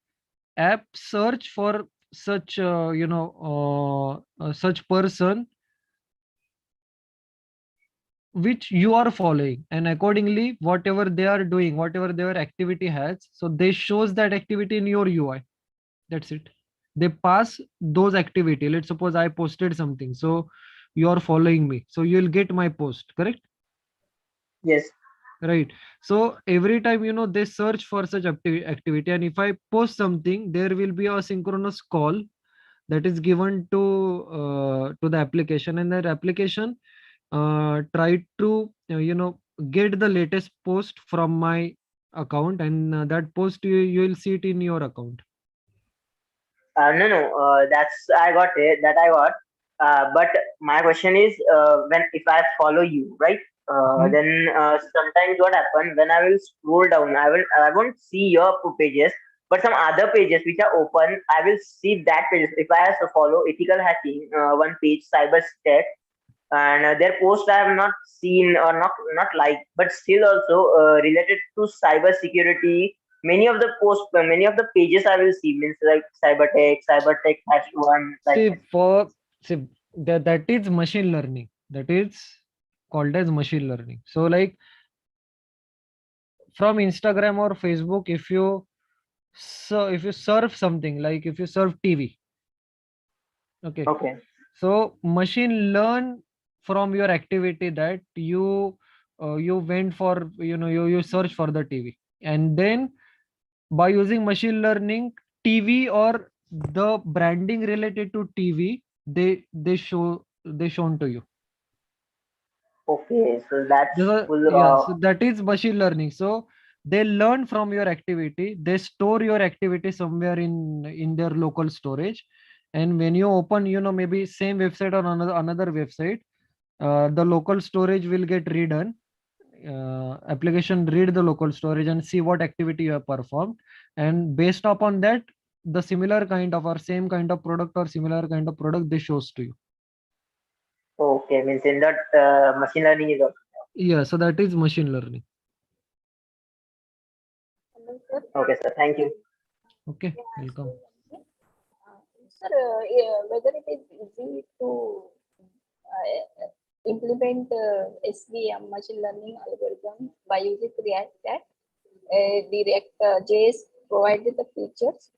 app search for such such person which you are following, and accordingly whatever they are doing, whatever their activity has, so they shows that activity in your UI. That's it. They pass those activity. Let's suppose I posted something, so you are following me, so you'll get my post, correct? Yes. Right. So every time, they search for such activity, and if I post something, there will be a synchronous call that is given to the application, and that application try to get the latest post from my account, and that post you will see it in your account. No, that's I got it. That I got. But my question is, when if I follow you, right? Then sometimes what happens when I will scroll down, I won't see your pages, but some other pages which are open, I will see that pages. If I have to follow ethical hacking, one page, cyber tech, and their post I have not seen or not liked, but still also related to cyber security. Many of the posts, many of the pages I will see means like cybertech #1. Like That is machine learning. That is called as machine learning. So like from Instagram or Facebook, if you surf something, like if you surf TV, okay, so machine learn from your activity that you went for, you search for the TV, and then by using machine learning, TV or the branding related to TV, they shown to you. Okay, so that's so that is machine learning. So they learn from your activity, they store your activity somewhere in their local storage, and when you open, maybe same website or another website, the local storage will get redone. Application read the local storage and see what activity you have performed, and based upon that, the similar kind of or same kind of product or similar kind of product they shows to you. Okay, means in that machine learning is also. Yeah, so that is machine learning. Okay, sir. Thank you. Okay, welcome. Sir, whether it is easy to implement SVM machine learning algorithm by using React, the ReactJS provided the features.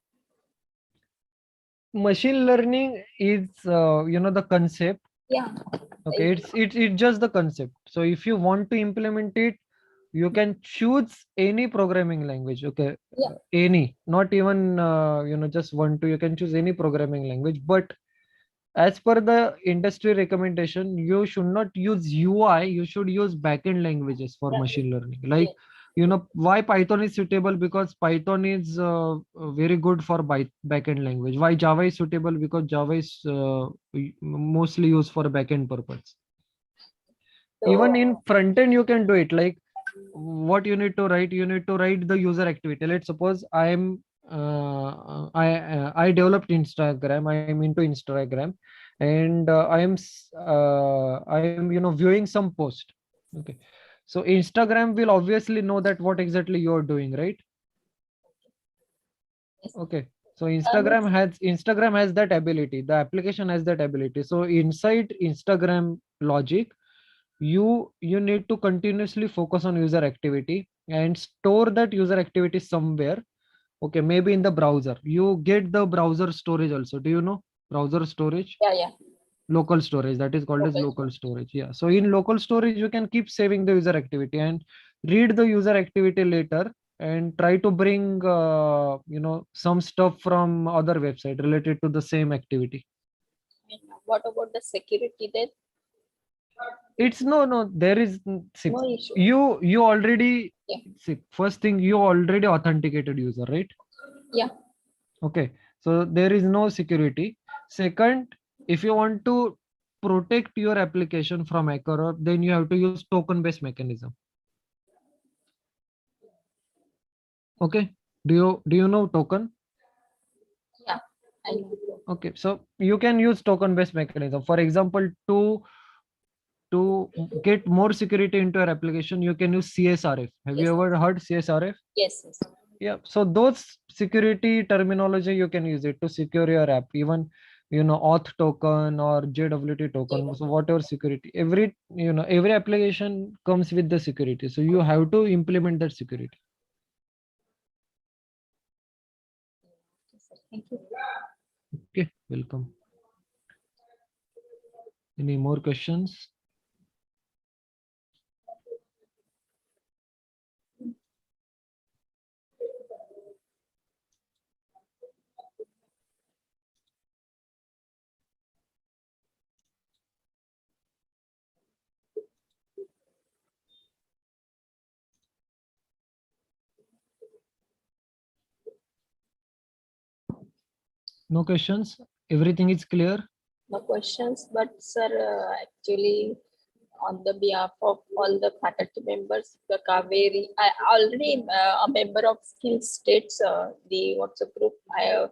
Machine learning is the concept. Yeah. Okay, it's just the concept. So if you want to implement it, you can choose any programming language. Okay, yeah. Any, not even just one, two. You can choose any programming language, but as per the industry recommendation, you should not use UI. You should use backend languages for machine learning. Like why Python is suitable, because Python is very good for backend language. Why Java is suitable, because Java is mostly used for backend purpose. So, even in front end you can do it. Like what you need to write, you need to write the user activity. Let's suppose I developed Instagram. I am into Instagram, and I am viewing some post. Okay, so Instagram will obviously know that what exactly you are doing, right? Okay, so Instagram has that ability. The application has that ability. So inside Instagram logic, you need to continuously focus on user activity and store that user activity somewhere. Okay, maybe in the browser. You get the browser storage also. Do you know browser storage? Yeah. Local storage, that is called as local storage. Yeah, so in local storage you can keep saving the user activity and read the user activity later and try to bring some stuff from other website related to the same activity. What about the security then? It's no there is No issue. you already first thing, you already authenticated user, right? Yeah. Okay, so there is no security. Second, if you want to protect your application from hacker, then you have to use token based mechanism. Okay, do you know token? Yeah, I know. Okay, so you can use token based mechanism. For example, to get more security into your application, you can use CSRF. Have you ever heard CSRF? Yes. Yeah, so those security terminology, you can use it to secure your app. Even auth token or JWT token. So whatever security, every application comes with the security. So you have to implement that security. Thank you. Okay, welcome. Any more questions? No questions? Everything is clear? No questions, but sir, actually, on the behalf of all the faculty members, the Kaveri, I already a member of Skill States, the WhatsApp group. I have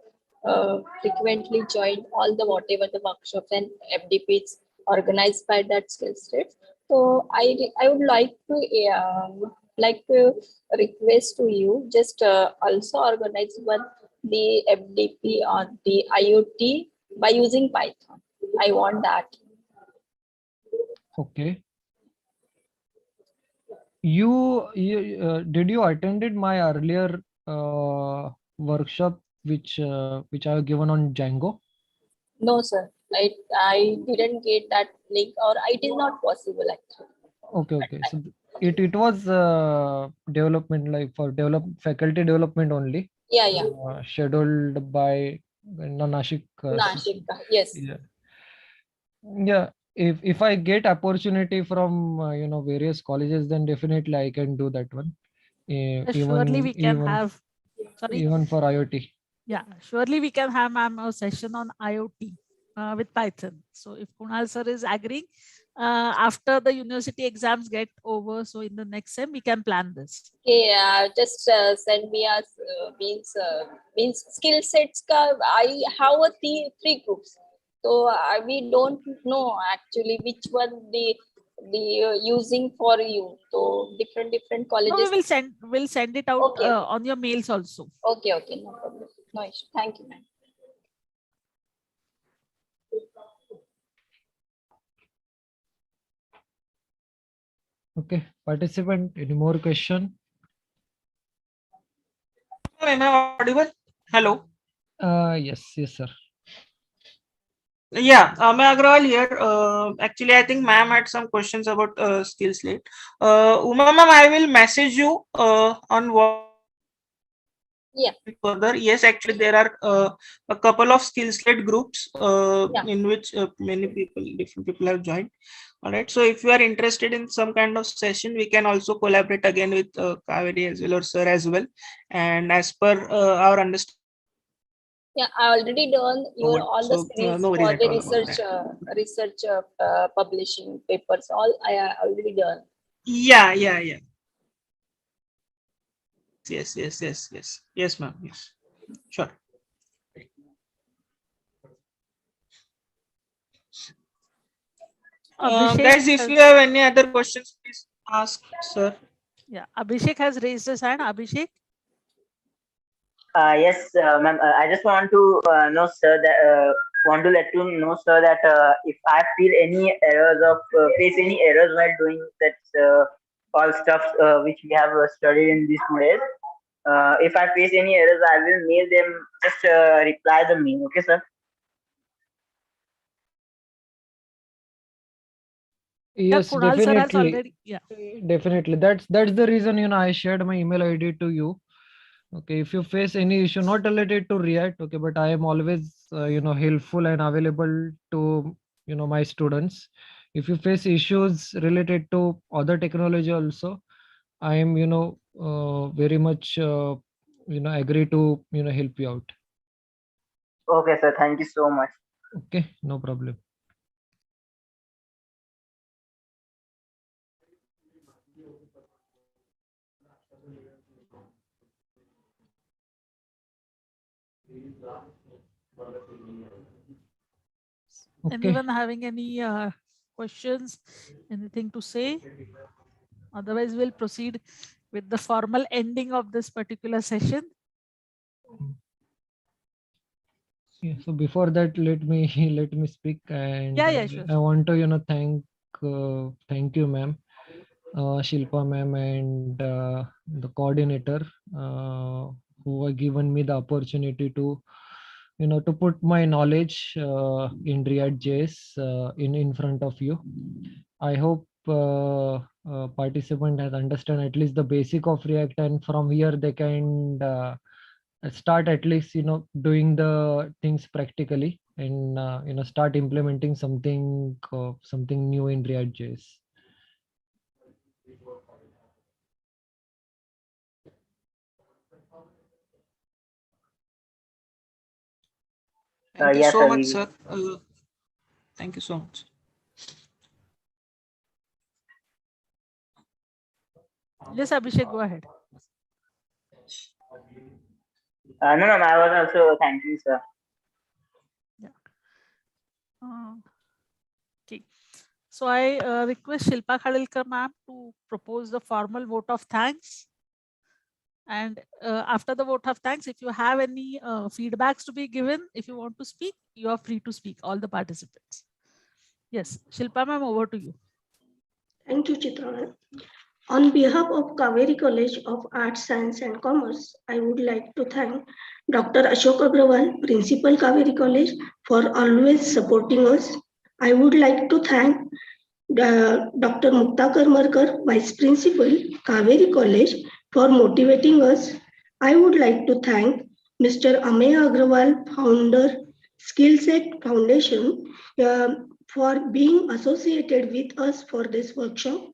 frequently joined all the whatever the workshops and FDPs organized by that Skill States. So I would like to request to you just also organize one the FDP on the IoT by using Python. I want that. Okay. You did you attended my earlier workshop which I have given on Django? No, sir. I didn't get that link, or it is not possible actually. Okay. So it was development, like for faculty development only. Yeah. Scheduled by Nashik. Nashik, yes. Yeah. If I get opportunity from various colleges, then definitely I can do that one. Surely we can have. Sorry. Even for IoT. Yeah, surely we can have, ma'am, a session on IoT with Python. So if Kunal sir is agreeing, after the university exams get over, so in the next sem we can plan this. Okay, just send me as means skill sets. I have three groups, so we don't know actually which one the using for you. So different colleges. No, we'll send it out on your mails also. Okay, no problem. No issue. Thank you, ma'am. Okay, participant, any more question? Am I audible? Hello. Yes, sir. Yeah, May Agrawal here. Actually, I think ma'am had some questions about skill slate. Uma ma'am, I will message you on what. Yeah. Further, yes, actually there are a couple of skill slate groups in which different people have joined. All right. So if you are interested in some kind of session, we can also collaborate again with Kaveri as well or sir as well. And as per our understanding. Yeah, I already done all the series no for the research publishing papers. All I already done. Yeah. Yes, ma'am. Yes. Sure. Guys, if you have any other questions, please ask, sir. Yeah, Abhishek has raised his hand. Abhishek. Yes, ma'am. I just want to know, sir, that want to let you know, sir, that if I feel any errors of face any errors while doing that all stuff which we have studied in these 2 days, if I face any errors, I will mail them. Just reply the mail, okay, sir? Yes, Kunal sir has definitely. already. Yeah. Definitely. That's the reason I shared my email ID to you. Okay, if you face any issue not related to React, okay, but I am always helpful and available to my students. If you face issues related to other technology also, I am very much agree to help you out. Okay, sir. Thank you so much. Okay, no problem. Okay. Anyone having any questions, anything to say? Otherwise, we'll proceed with the formal ending of this particular session. Yeah, so before that, let me speak, and sure. I want to thank you, ma'am, Shilpa ma'am, and the coordinator who have given me the opportunity to to put my knowledge in ReactJS in front of you. I hope participant has understand at least the basic of React, and from here they can start at least doing the things practically, and start implementing something new in ReactJS. Thank you Yes, so sir, much, we sir. Thank you so much. Yes, Abhishek, go ahead. No, I was also thanking, sir. Yeah. Okay. So I request Shilpa Khadilkar ma'am to propose the formal vote of thanks. And after the vote of thanks, if you have any feedbacks to be given, if you want to speak, you are free to speak, all the participants. Yes, Shilpa ma'am, over to you. Thank you, Chitra. On behalf of Kaveri College of Arts, Science and Commerce, I would like to thank Dr. Ashok Agrawal, Principal Kaveri College, for always supporting us. I would like to thank Dr. Mukta Karmarkar, Vice Principal, Kaveri College, for motivating us. I would like to thank Mr. Ameya Agrawal, Founder, Skillset Foundation, for being associated with us for this workshop.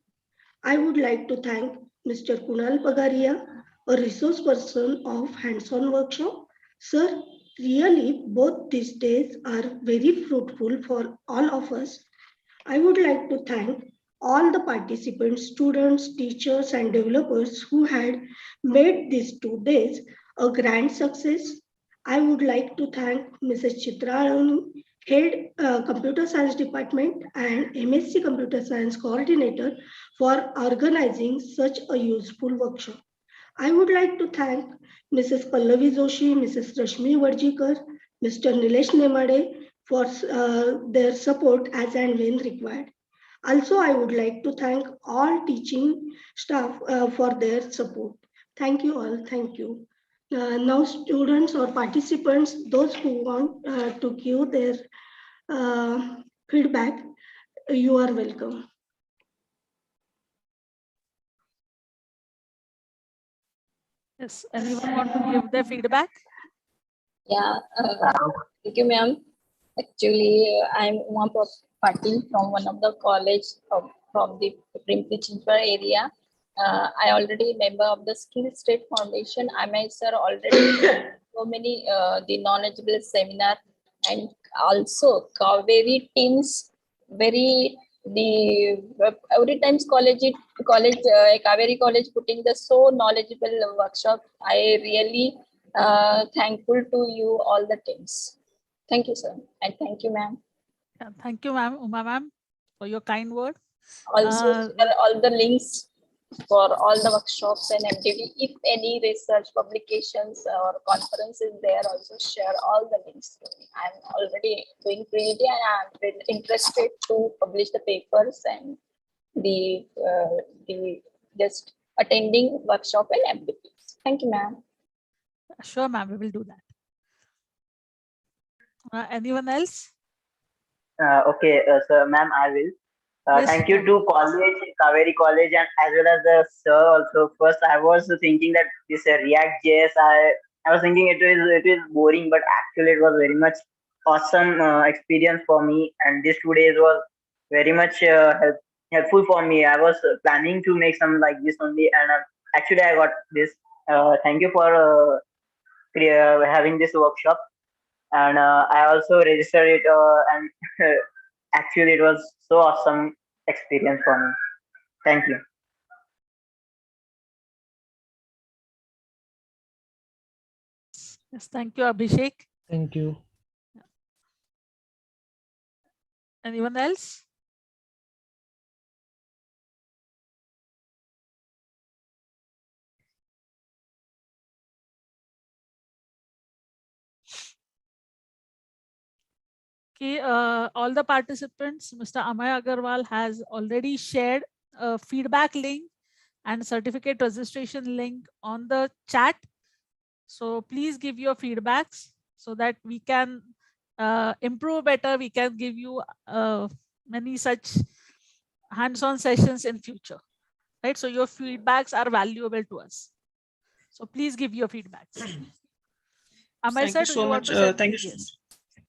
I would like to thank Mr. Kunal Pagaria, a resource person of hands-on workshop. Sir, really both these days are very fruitful for all of us. I would like to thank all the participants, students, teachers and developers who had made these 2 days a grand success. I would like to thank Mrs. Chitra Arun, Head Computer Science Department and MSc Computer Science Coordinator for organizing such a useful workshop. I would like to thank Mrs. Pallavi Joshi, Mrs. Rashmi Varjikar, Mr. Nilesh Nemade for their support as and when required. Also, I would like to thank all teaching staff for their support. Thank you all. Thank you. Now, students or participants, those who want to give their feedback, you are welcome. Yes, anyone want to give their feedback? Yeah, thank you, ma'am. Actually, I'm Uma Patil from one of the college from the Pimpri-Chinchwad area. I already member of the Skill State Foundation. I myself already so many the knowledgeable seminar, and also Kaveri teams very the every times Kaveri College putting the so knowledgeable workshop. I really thankful to you all the teams. Thank you, sir, and thank you, ma'am. Yeah, thank you, ma'am, Uma ma'am, for your kind word. Also, share all the links for all the workshops and MTV. If any research publications or conferences there, also share all the links to me. I'm already doing PhD and I'm interested to publish the papers and the just attending workshop and MTVs. Thank you, ma'am. Sure, ma'am, we will do that. Anyone else? Okay, sir, ma'am, I will. Yes, thank you to college, Kaveri College, and as well as the sir also. First, I was thinking that this ReactJS, I was thinking it is boring, but actually it was very much awesome experience for me. And this 2 days was very much helpful for me. I was planning to make some like this only, and actually I got this. Thank you for having this workshop. And I also registered it, and actually it was so awesome experience for me. Thank you. Yes, thank you, Abhishek. Thank you. Anyone else? Okay, all the participants, Mr. Amay Agarwal has already shared a feedback link and certificate registration link on the chat. So please give your feedbacks so that we can improve better. We can give you many such hands-on sessions in future, right? So your feedbacks are valuable to us. So please give your feedbacks. Amay sir, do you want to say? Thank you so much.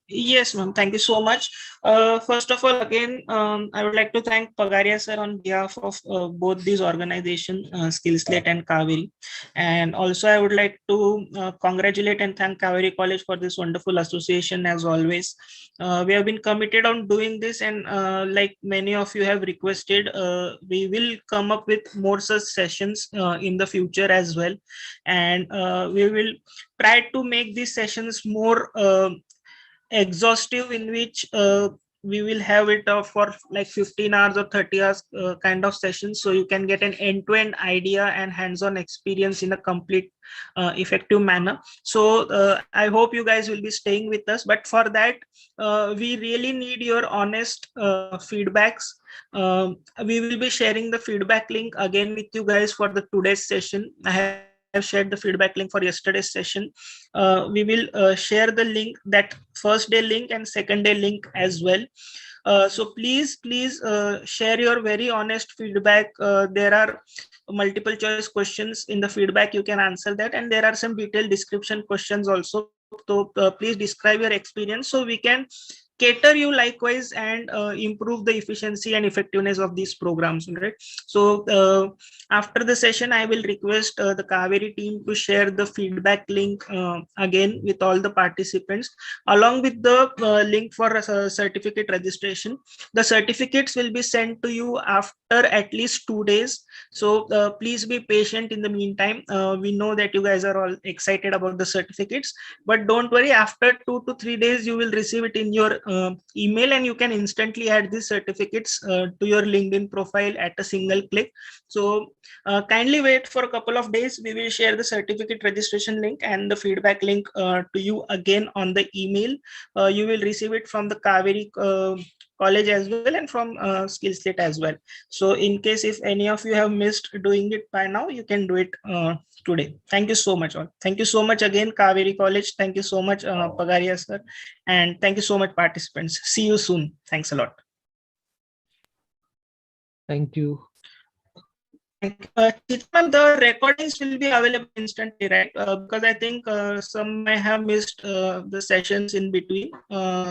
Yes, ma'am. Thank you so much. First of all, again, I would like to thank Pagaria sir on behalf of both these organizations, Skillslate and Kaveri. And also, I would like to congratulate and thank Kaveri College for this wonderful association as always. We have been committed on doing this, and like many of you have requested, we will come up with more such sessions in the future as well. And we will try to make these sessions more exhaustive, in which we will have it for like 15 hours or 30 hours kind of sessions, so you can get an end-to-end idea and hands-on experience in a complete effective manner. So I hope you guys will be staying with us, but for that we really need your honest feedbacks. We will be sharing the feedback link again with you guys for the today's session. I have shared the feedback link for yesterday's session. We will share the link, that first day link and second day link as well. So please share your very honest feedback. There are multiple choice questions in the feedback, you can answer that, and there are some detailed description questions also. So please describe your experience so we can cater you likewise and improve the efficiency and effectiveness of these programs, right? So after the session, I will request the Kaveri team to share the feedback link again with all the participants, along with the link for certificate registration. The certificates will be sent to you after at least 2 days. So please be patient in the meantime. We know that you guys are all excited about the certificates, but don't worry, after 2 to 3 days, you will receive it in your email, and you can instantly add these certificates to your LinkedIn profile at a single click. So kindly wait for a couple of days. We will share the certificate registration link and the feedback link to you again on the email. You will receive it from the Kaveri College as well, and from Skillslate as well. So in case if any of you have missed doing it by now, you can do it today. Thank you so much all. Thank you so much again, Kaveri College. Thank you so much, Pagaria sir, and thank you so much, participants. See you soon. Thanks a lot. Thank you. The recordings will be available instantly, right? Because I think some may have missed the sessions in between.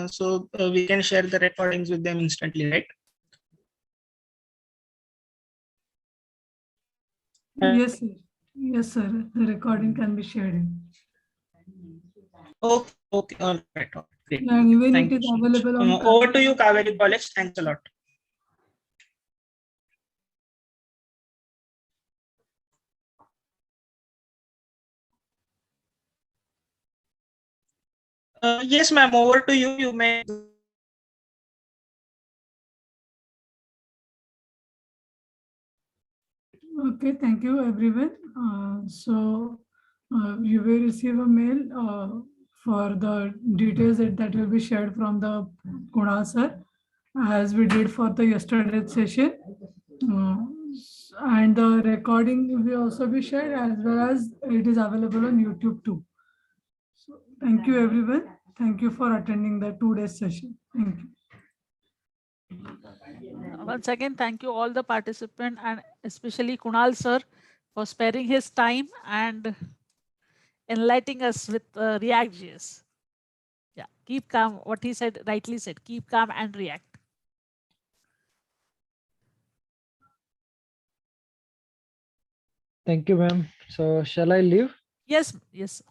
So we can share the recordings with them instantly, right? Yes, sir. Yes, sir. The recording can be shared. Okay, all right. Great. And even Thank it is you so much. available on Over to you, Kaveri College. Thanks a lot. Yes, ma'am. Over to you. You may. Okay, thank you everyone. You will receive a mail for the details that will be shared from the Kunal sir, as we did for the yesterday's session. And the recording will also be shared, as well as it is available on YouTube too. So thank you everyone. Thank you for attending the 2 days session. Thank you. Once again, thank you all the participants and especially Kunal sir for sparing his time and enlightening us with ReactJS. Yeah, keep calm. What he said, rightly said, keep calm and react. Thank you, ma'am. So shall I leave? Yes, yes.